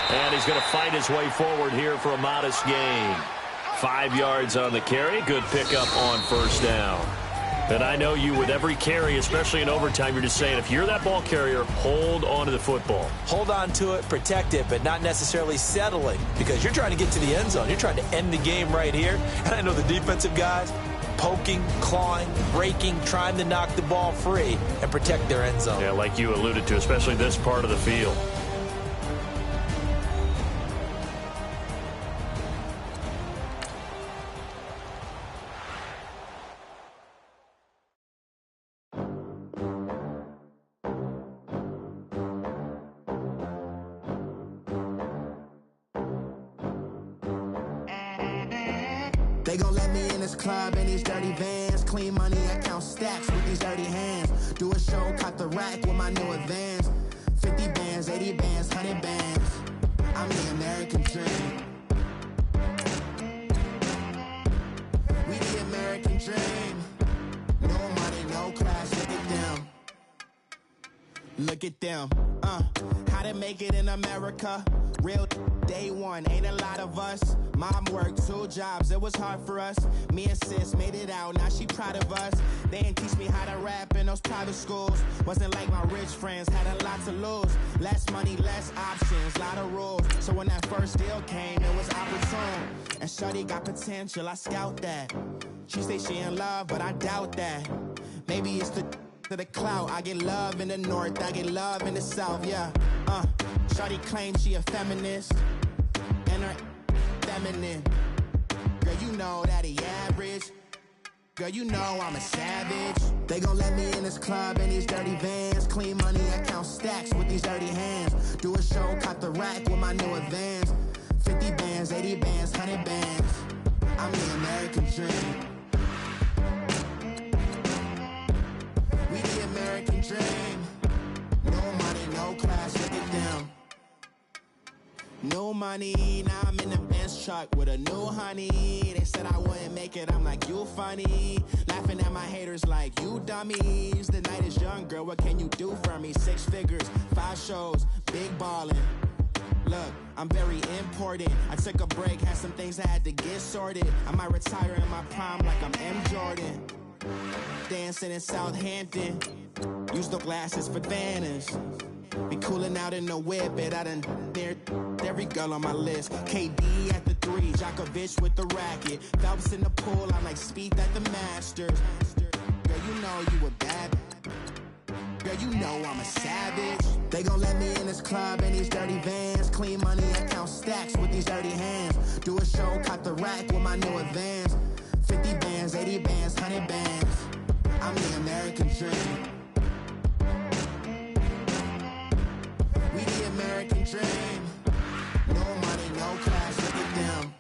And he's going to fight his way forward here for a modest gain. 5 yards on the carry. Good pickup on first down. And I know you with every carry, especially in overtime, you're just saying if you're that ball carrier, hold on to the football. Hold on to it, protect it, but not necessarily settling because you're trying to get to the end zone. You're trying to end the game right here. And I know the defensive guys poking, clawing, breaking, trying to knock the ball free and protect their end zone. Yeah, like you alluded to, especially this part of the field. They gon' let me in this club in these dirty vans. Clean money, I count stacks with these dirty hands. Do a show, caught the rack with my new advance. 50 bands, 80 bands, 100 bands. I'm the American dream. We the American dream. No money, no class, look at them. Look at them, how to make it in America. Real day one, ain't a lot of us. Mom worked 2 jobs, it was hard for us. Me and sis made it out, now she proud of us. They didn't teach me how to rap in those private schools. Wasn't like my rich friends, had a lot to lose. Less money, less options, lot of rules. So when that first deal came, it was opportune. And shawty got potential, I scout that. She say she in love, but I doubt that. Maybe it's to the clout. I get love in the north, I get love in the south, yeah. Shawty claims she a feminist, and her feminine. Girl, you know that he average. Girl, you know I'm a savage. They gon' let me in this club in these dirty vans. Clean money, I count stacks with these dirty hands. Do a show, caught the rack with my new advance. 50 bands, 80 bands, 100 bands. I'm the American dream. We the American dream. No money, no class, look at them. No money, now I'm in the Benz truck with a new honey. They said I wouldn't make it, I'm like, you funny. Laughing at my haters like, you dummies. The night is young, girl, what can you do for me? 6 figures, 5 shows, big ballin'. Look, I'm very important. I took a break, had some things I had to get sorted. I might retire in my prime like I'm M. Jordan. Dancing in Southampton. Use the glasses for Vannas. Be cooling out in the whip, and I done dared every girl on my list. KD at the 3, Djokovic with the racket. Phelps in the pool, I'm like Speed at the Masters. Girl, you know you a bad. Girl, you know I'm a savage. They gon' let me in this club in these dirty vans. Clean money, I count stacks with these dirty hands. Do a show, caught the rack with my new advance. 50 bands, 80 bands, 100 bands. I'm the American dream. We the American dream. No money, no class, look at them.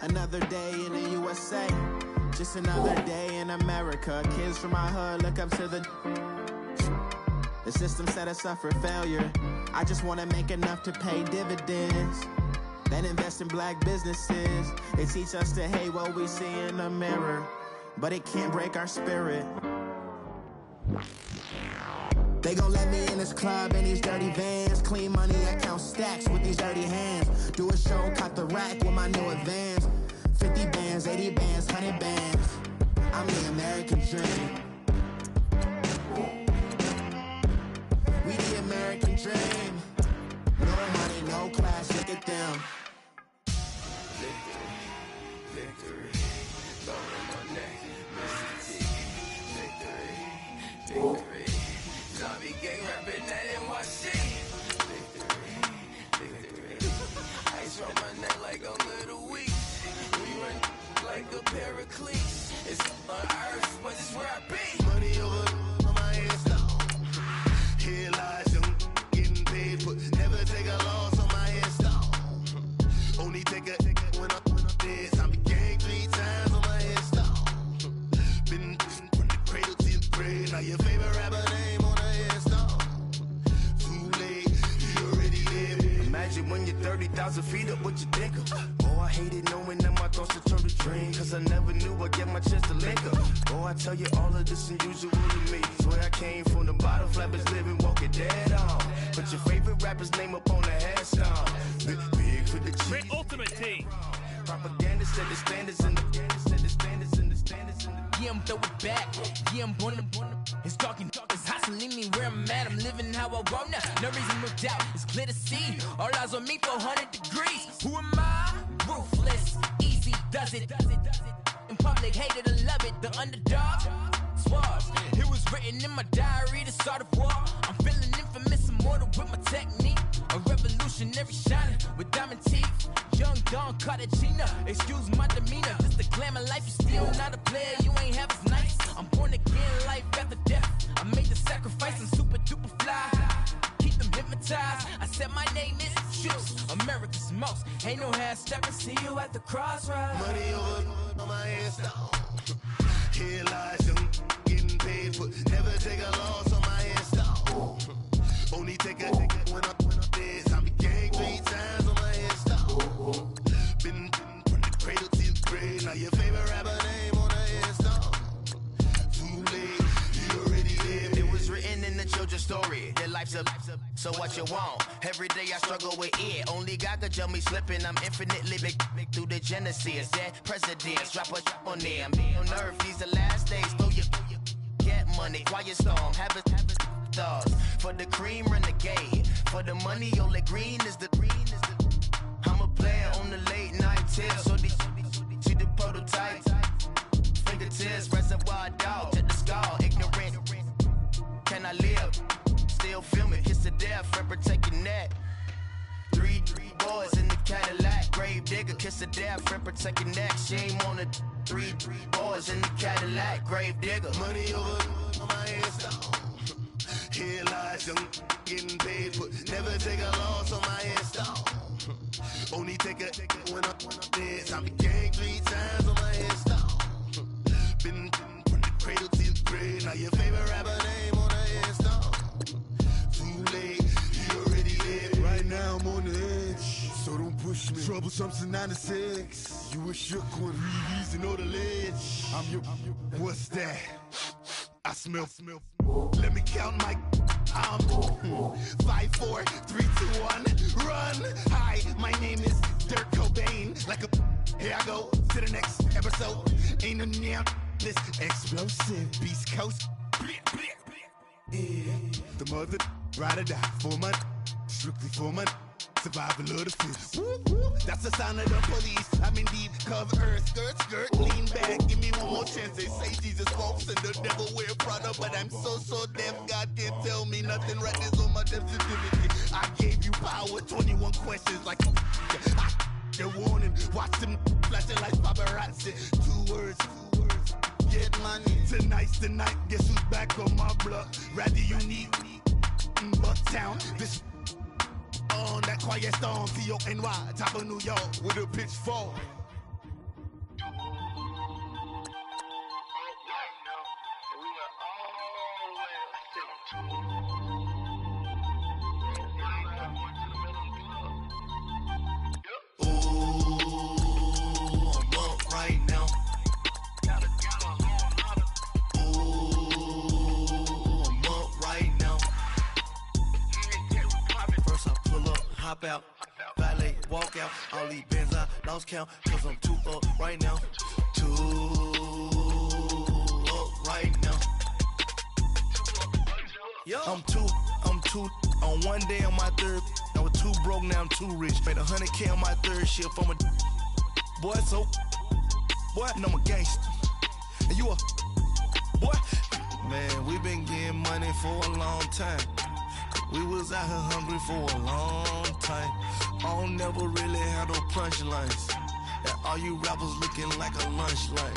Another day in the USA. Just another day in America. Kids from my hood look up to the system set us up for failure. I just want to make enough to pay dividends. Then invest in black businesses. They teach us to hate what we see in the mirror, but it can't break our spirit. They gon' let me in this club in these dirty vans. Clean money, I count stacks with these dirty hands. Do a show, caught the rack with my new advance. 50 bands, 80 bands, 100 bands. I'm the American dream. We the American dream. No money, no class, look at them. on my neck like a little weak. We run like a paraclete. It's on earth, but it's where I be. Money over on my headstone. Here lies young, getting paid, but never take a loss on my headstone. Only take a when I'm dead. I be gang 3 times on my headstone. Been from the cradle to the grave. Now your favorite rapper name on a headstone. Too late, you already dead. Imagine when you're 30,000 feet up, what you think of? Oh, I hated knowing that my thoughts would turn to dream. Cause I never knew I'd get my chance to link up. Oh, I tell you all of this unusual to me. Swear I came from the bottom, flappers living, walking dead on. Put your favorite rapper's name up on the headstone. Big for the cheese. Great Ultimate Team. Propaganda said the standards in the Yeah, I'm throw it back. Yeah, I'm born to. It's talking. It's hot, so leave me where I'm at. I'm living how I want now. No reason to doubt. It's clear to see. All eyes on me for 100 degrees. Who am I? Ruthless. Easy does it. In public, hated to love it. The underdog. Swabs. It was written in my diary to start a war. I'm feeling infamous, immortal with my technique. A revolutionary shining with diamond teeth. Young Don Cartagena, excuse my demeanor. Just the glamour life, you still not a player, you ain't half as nice. I'm born again, life after death. I made the sacrifice, I'm super duper fly. Keep them hypnotized. I said my name is Juice, America's most. Ain't no half stepping, see you at the crossroads. money over on my headstone. Here lies young, getting paid, but never take a loss on my headstone. Only take a when I'm dead. I be gang 3 times on my headstone. Been from the cradle to the grave. Now your favorite rapper name on a headstone. Too late, you already dead. It was written in the children's story. Their life's a so what you want? Every day I struggle with it. Only God could jump me slipping. I'm infinitely big through the genesis. Dead presidents, drop a on them. On earth, these the last days. Throw your get money, quiet storm. Have a thoughts. For the cream, renegade. For the money, only green is the. I'm a player on the late night tip. So these see the prototype. Fingertips, reservoir dog. Check the skull, ignorant. Can I live? Still film it, kiss the death, friend protecting that. 3 boys in the Cadillac, grave digger, kiss the death, friend protecting that. Shame on the 3 boys in the Cadillac, grave digger. Money over on my headstone. Here lies young, getting paid, but never take a loss on my headstone. Only take a when I'm dead. I be gang 3 times on my headstone. Been from the cradle to the grave. Now your favorite rapper name on a headstone. Too late, you already dead. Right now I'm on the edge, so don't push me. Troublesome to 96. You a shook one, reason or the ledge. I'm your. What's that? I smell. Let me count my. I'm 5, 4, 3, 2, 1. Run. Hi, my name is Dirk Cobain. Like a. Here I go to the next episode. Ain't no damn this explosive Beast Coast. Yeah. The mother ride or die for my. Strictly for my. Survival of the fittest. That's the sound of the police. I'm indeed cover earth, skirt, lean back. Give me one more chance. They say Jesus walks and the devil wear Prada, but I'm so deaf. God can't tell me nothing. Right is on my death certificate. I gave you power. 21 questions like they're warning. Watch them flashing like paparazzi. 2 words. Get money. Tonight's the night. Guess who's back on my block? Rather unique. Bucktown. This. On that quiet storm, T-O-N-Y, top of New York, with a pitchfork. Ooh, I'm up right now. Ooh, I'm up right now. First I pull up, hop out, valet, walk out. All these bands I lost count, cause I'm too up right now. Too up right now. I'm too on one day on my third. I was too broke, now I'm too rich. Made 100K on my third shift from a boy, so boy, and I'm a gangster. And you a boy. Man, we been getting money for a long time. We was out here hungry for a long time. I don't never really have no punchlines. And all you rappers looking like a lunch line.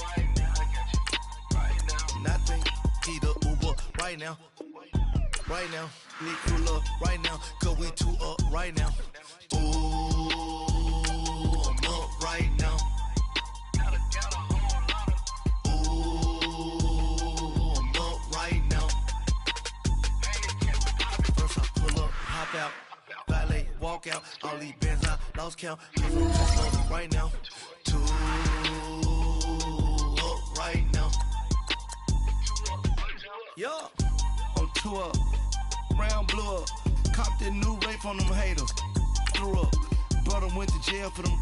Right now, I got you. Right now. Nothing, need a Uber right now. Right now, need cooler right now. Cause we two up right now. Ooh, I'm up right now. Ooh, I'm up right now. First I pull up, hop out, valet, walk out. All these bands I lost count. Cause I'm just up right now. Two up right now. Yeah, I'm two up. Round blew up. Copped that new rape on them haters. Threw up. Brother went to jail for them.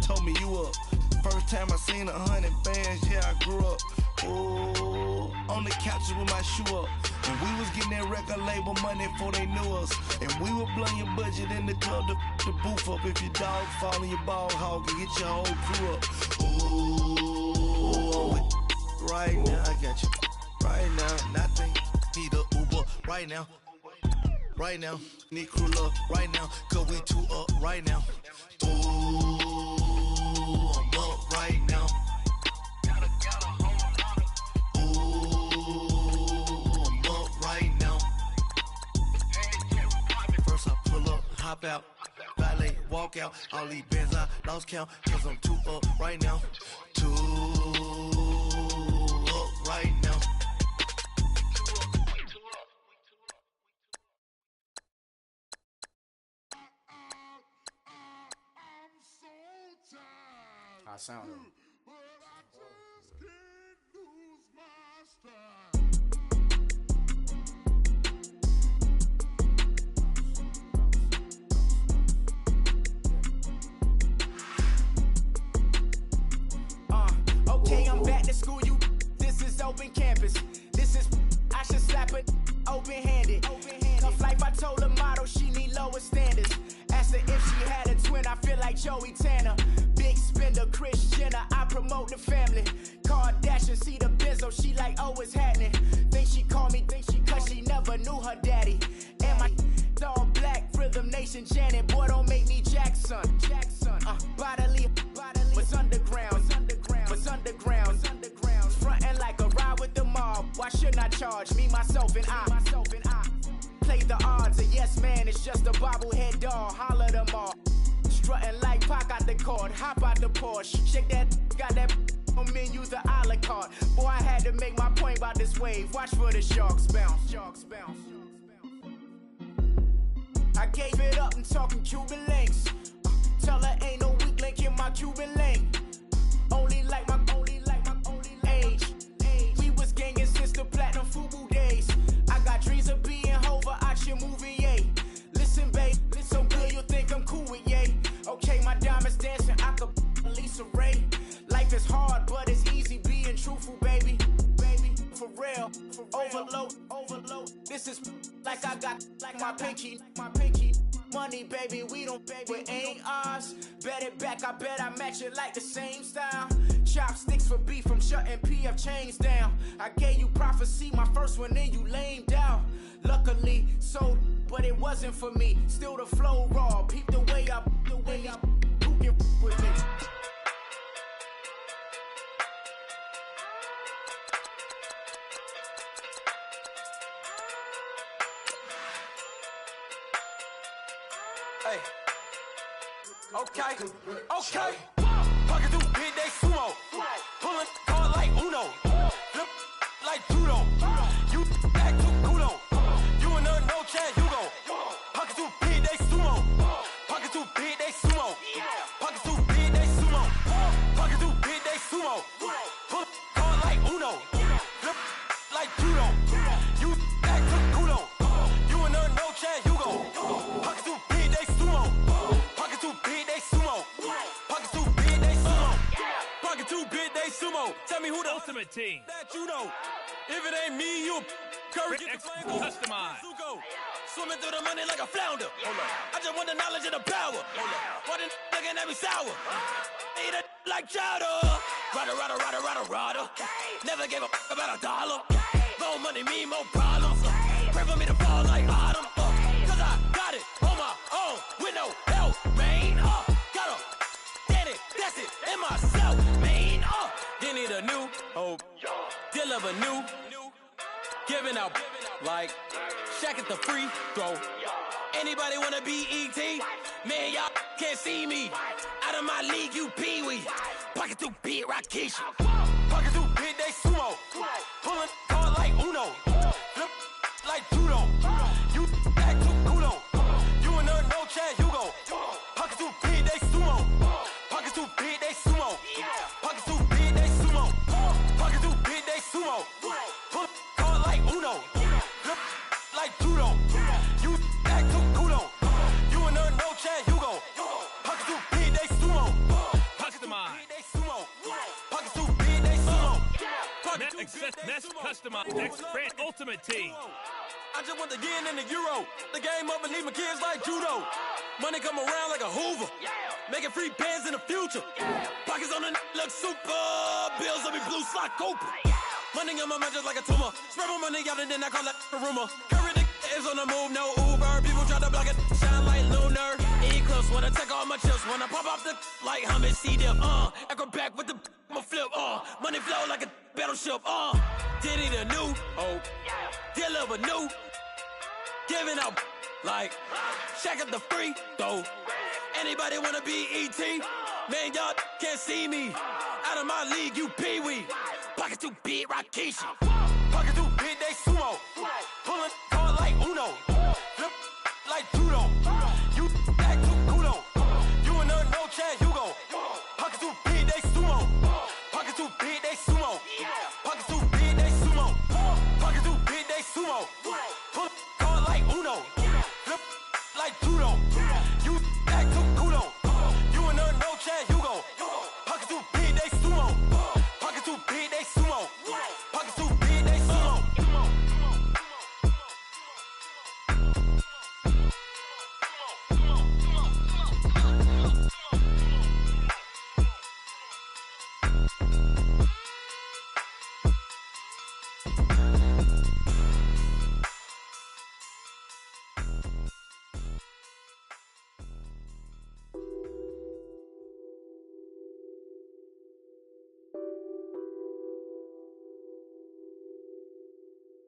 Told me you up. First time I seen 100 bands, yeah, I grew up. Ooh, on the couches with my shoe up. And we was getting that record label money before they knew us. And we were blowing your budget in the club to the booth up. If your dog fall in your ball hog and get your whole crew up. Ooh, right now, I got you. Right now, nothing. Need a Uber right now. Right now, need crew love right now. Cause we two up right now. Ooh, I'm up right now. Ooh, I'm up right now. First I pull up, hop out, valet, walk out. All these bands I lost count. Cause I'm two up right now. Two up right now. I sound it. Okay, I'm back to school, you. This is open campus. This is, I should slap it open-handed. Tough life, I told her motto, she need lower standards. Asked her if she had a twin, I feel like Joey Tanner. Big spender, Kris Jenner, I promote the family. Kardashian, see the Benzo, she like, oh, it's happening. Think she called me, cause she never knew her daddy. And my all black, Rhythm Nation, Janet, boy, don't make me Jackson. Bodily, was underground, was underground. Frontin' like a ride with the mob. Why shouldn't I charge me, myself, and I? Play the odds, a yes man, it's just a bobblehead doll. Holler them all. Strutting like Pac out the court, hop out the Porsche. Shake that, got that on menu, the a la carte. Boy, I had to make my point about this wave. Watch for the sharks bounce. Sharks bounce. I gave it up, I'm talking Cuban links. Tell her ain't no weak link in my Cuban link. Only like my age. We was gangin' since the platinum FUBU days. I got dreams of being Hova out your movie, yay. Listen, babe, so good you'll think I'm cool with yay. Okay, my diamonds dancing, I could Lisa Ray. Life is hard, but it's easy being truthful, baby. For real, overload. This is like I got like my pinky. Money, baby, we don't pay, it ain't ours. Bet it back, I bet I match it like the same style. Chopsticks for beef from shutting PF chains down. I gave you prophecy, my first one, then you lamed out. Luckily, sold, but it wasn't for me. Still the flow raw, peep the way I who can with me? Hey. Okay. Pocket through big day sumo. Pulling card like Uno. Flip like judo. You back to kudo. You and no chance, you go. Pocket through big day sumo. Pocket through big day sumo. Pocket through big day sumo. Pocket through big day sumo. Pull card like Uno. Flip like judo. You back to kudo. You and no chance, you go. Pocket through big day sumo. Pocket through big day sumo. Pocket through big day sumo. Pocket through big day sumo. Tell me who the ultimate team that you know. If it ain't me, you Curry get the flame customized. Swimming through the money like a flounder. I just want the knowledge and the power. Why the looking at me sour? Eat it like chowder. Rada. Never gave a about $1. More money mean more problems. Pray for me to fall like autumn. Cause I need a new hope, deal of a new, giving out like Shaq at the free throw. Anybody wanna be ET? Man, y'all can't see me. Out of my league, you pee-wee. Pocket too big, Rakisha. Pocket too big, they sumo. Pulling card like Uno. Flip like judo. You act too kudo. You and her, no Chad Hugo. Pocket too big, they sumo. Pocket too big, they sumo. Pocket too big, they sumo. Pocket too big, they sumo. Pull card like Uno. Flip like judo. You act too kudo. You and her, no Chad Hugo. Pocket too big, they sumo. Pocket too big, they sumo. Pocket too big, they sumo. Next customized next brand Ultimate Team. I just want the yen and the euro. The game up and leave my kids like judo. Money come around like a Hoover. Making free bands in the future. Pockets on the look super. Bills on me blue slot Cooper. Money on my mind just like a tumor. Spread my money out and then I call that a rumor. Curry the is on the move, no Uber. People try to block it, shine like lunar. Eclipse, wanna take all my chips. Wanna pop off the like Hummus C-Dip. Acrobat with the I'ma flip. Money flow like a battleship. Diddy the new hope. Deal of a new. Giving out like Shaq at the free throw. Anybody wanna be ET? Man, y'all can't see me. Out of my league, you pee-wee. Pocket too big, Rakisha. Pocket too big, they sumo. Pulling card like Uno. Flip like judo. You act too kudo. You and her, no Chad Hugo. Pocket too big, they sumo. Pocket too big, they sumo. Pocket too big, they sumo. Pocket too big, they sumo. Pull card like Uno. Flip like judo. You act too kudo. You and her, no Chad Hugo. Pocket too big, they sumo. Pocket too big, they sumo. Pocket too big, they sumo.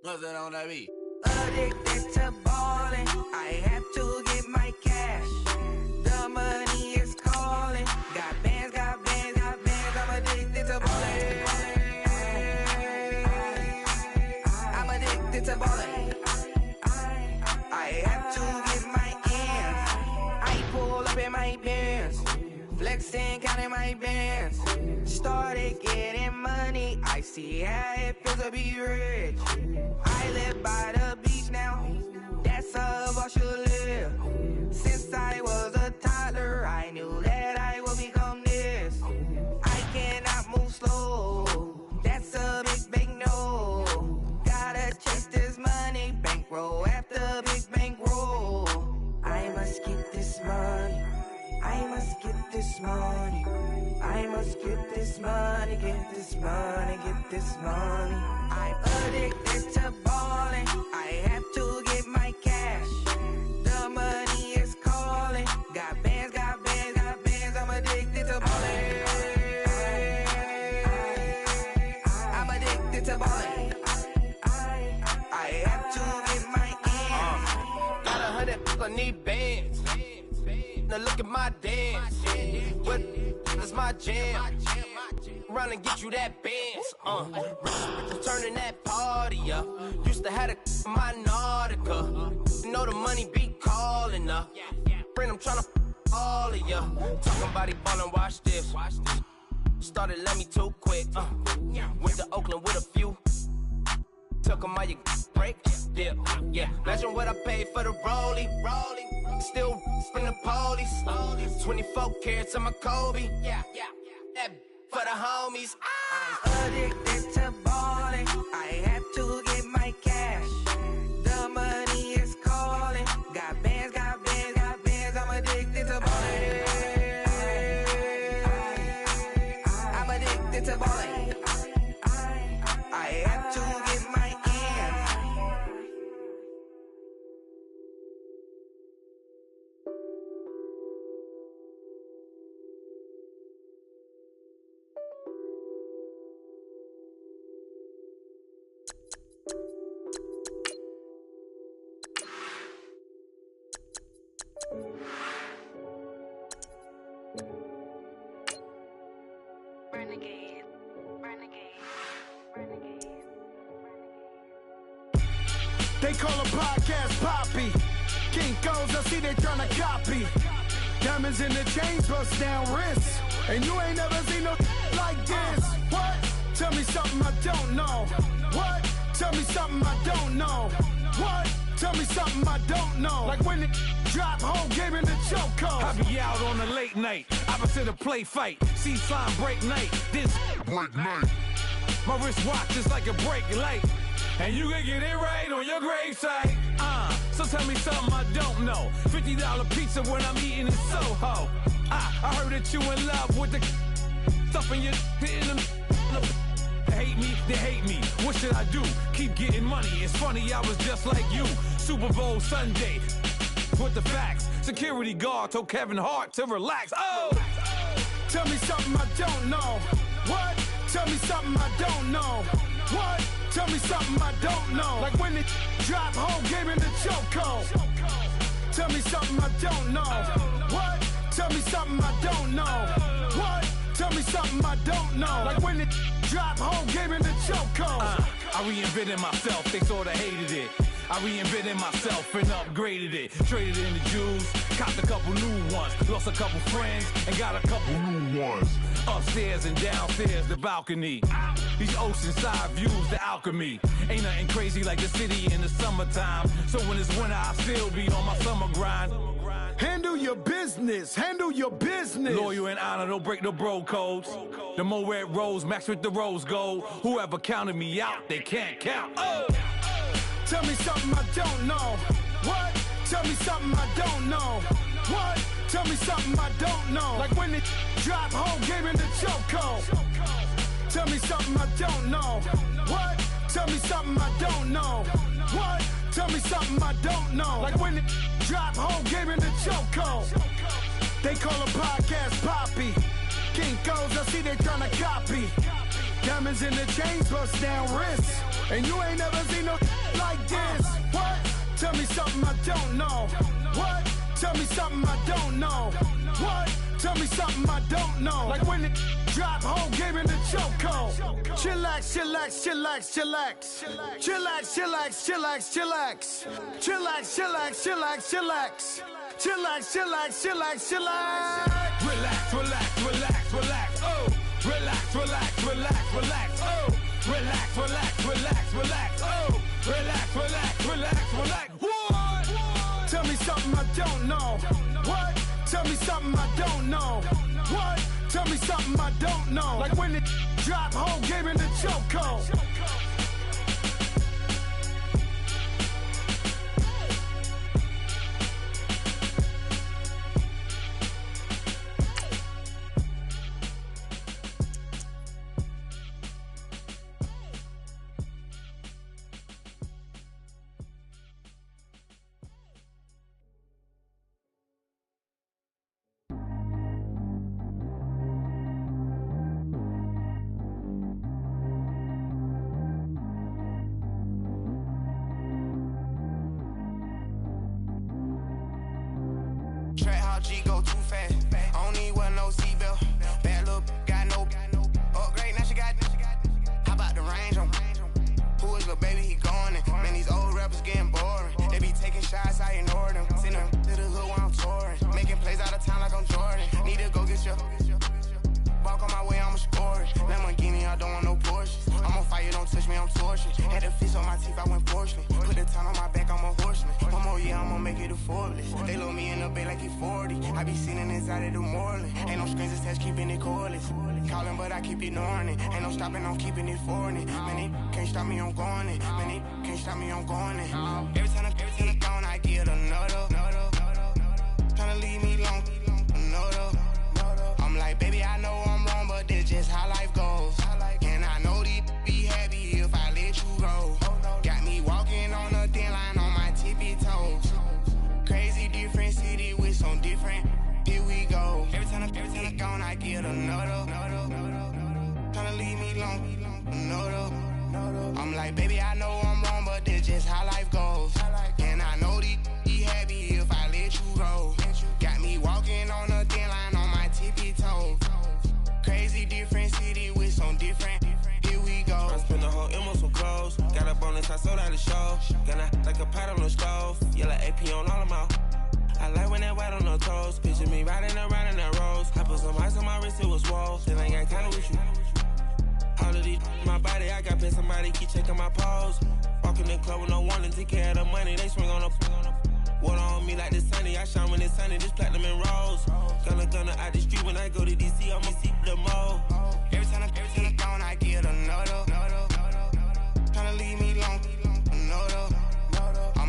What's that on that beat? Addicted to ballin', I have to get my cash. The money is calling. Got bands, got bands, got bands. I'm addicted to ballin'. I'm addicted to ballin'. I have to get my ends. I pull up in my bands, flexing, counting my bands. Started getting money. I see how it feels to be rich. I live by the beach now. That's how I should live. Since I was a toddler, I knew that I would become this. I cannot move slow. That's a big no. Gotta chase this money, bankroll after big bankroll. I must get this money. I must get this money. I must get this money, get this money, get this money. I'm addicted to ballin'. I have to get my cash. The money is calling. Got bands, got bands, got bands. I'm addicted to ballin'. I'm addicted to ballin'. I have to get my ends. Got 100, I need bands. Now look at my dance. What is my jam? Run and get you that bands. Turning that party up. Used to have a my Nautica. You know the money be calling up. Friend, I'm tryna all of ya. Talking about he ballin', watch this. Started let me too quick. Went to Oakland with a few. Took 'em all you break. Dip. Yeah. Imagine what I paid for the rollie. Still from the police. 24 carats on my Kobe. That for the homies. I'm addicted to ballin'. I have to get my cash. The money is calling. Got bands, got bands, got bands. I'm addicted to ballin'. I'm addicted to ballin'. I have to get my ends. They call a podcast Poppy. Kinkos, I see they tryna copy. Diamonds in the chains, bust down wrists. And you ain't never seen no like this. What? Tell me something I don't know. What? Tell me something I don't know. What? Tell me something I don't know. Like when it drop, whole game in the chokehold. I be out on a late night, opposite a play fight. See slime break night, this break night. My wristwatch is like a brake light. And you can get it right on your gravesite. So tell me something I don't know. $50 pizza when I'm eating in Soho. I heard that you in love with the stuff in your hitting them. They hate me, they hate me. What should I do? Keep getting money. It's funny, I was just like you. Super Bowl Sunday with the facts. Security guard told Kevin Hart to relax. Oh! Tell me something I don't know. What? Tell me something I don't know. What? Tell me something I don't know. Like when it drop, whole game in the chokehold. Tell me something I don't know. What? Tell me something I don't know. What? Tell me something I don't know. Like when it drop, whole game in the chokehold. I reinvented myself, they sorta hated it. I reinvented myself and upgraded it. Traded in the Jews, copped a couple new ones. Lost a couple friends and got a couple new ones. Upstairs and downstairs, the balcony. These oceanside views, the alchemy. Ain't nothing crazy like the city in the summertime. So when it's winter, I still be on my summer grind. Handle your business, handle your business. Loyal and honor, don't break no bro codes. The more red rose, match with the rose gold. Whoever counted me out, they can't count. Oh! Tell me something I don't know. What? Tell me something I don't know. What? Tell me something I don't know. Like when it drop, whole game in the chokehold. Tell me something I don't know. What? Tell me something I don't know. What? Tell me something I don't know. Like when it drop, whole game in the chokehold. They call a podcast Poppy. Kinkos, I see they tryna copy. Diamonds in the chains, bust down wrists. And you ain't never seen no like this. What? Tell me something I don't know. What? Tell me something I don't know. What? Tell me something I don't know. Like when it drop, whole game in the chokehold. Chillax, chillax, chillax, chillax. Chillax, chillax, chillax, chillax. Chillax, chillax, chillax, chillax. Chillax, chillax, chillax, chillax. Relax, relax, relax, relax. Oh! Relax, relax, relax, relax. Oh! Relax, relax, relax, relax. Oh! Relax, relax, relax, relax. What? Tell me something I don't know. What? Tell me something I don't know. What? Tell me something I don't know. Like when it drop, whole game in the chokehold. G go too fast. I don't need one no seatbelt. Bad little got no upgrade. Now she got. How about the range on? Who is the baby? He going in. Man, these old rappers getting boring. They be taking shots, I ignore them. Send them to the hood while I'm touring. Making plays out of town like I'm Jordan. Need to go get your. Walk on my way, I'ma score it. Lamborghini, I don't want no Porsches. I'm on fire, don't touch me, I'm torching. Had the fish on my teeth, I went fortunate. Put the time on my back, I'm a horseman. One more year, I'ma make it a Forbes. They load me in the bay like he 40. I be seen inside of the Moreland. Ain't no strings attached, keeping it cordless. Calling, but I keep ignoring it. Ain't no stopping, I'm keeping it foreign it. Man, they can't stop me, I'm going it. Man, they can't stop me, I'm going it. Every time I gone, I get another. Tryna leave me alone, another. I'm like, baby, I know I'm wrong, but this just how life goes. And I know these be happy if I let you go. Got me walking on a thin line on my tippy toes. Crazy different city with some different. Here we go. Every time I gone, I get another. Tryna leave me alone, another. I'm like, baby, I know I'm wrong, but this just how life goes. And I know these be happy if I let you go. Got me walking on a thin line on my tippy toes. Crazy different city with some different. Here we go. I spent the whole M on some clothes. Got up on this, I sold out the show. Gonna like a pot on the stove. Yellow AP on all of my. I like when that white on the toes. Picture me riding around in that rose. I put some ice on my wrist, it was swole. Then I got kinda with you. All of these my body, I got paid somebody keep checking my pose. Walking in the club with no warning, take care of the money. They swing on the water on me like the sunny. I shine when it's sunny, this platinum and rose. Gonna out the street when I go to DC, I'ma see the mode. Every time I'm gone, I get another. Tryna leave me alone, another.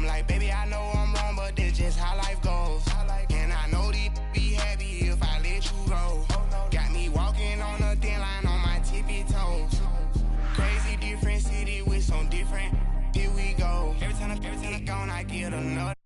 I'm like, baby, I know I'm wrong, but this just how life goes. And I know these be happy if I let you go. Got me walking on a thin line on my tippy toes. Crazy different city with some different, here we go. Every time I'm gone, I get another.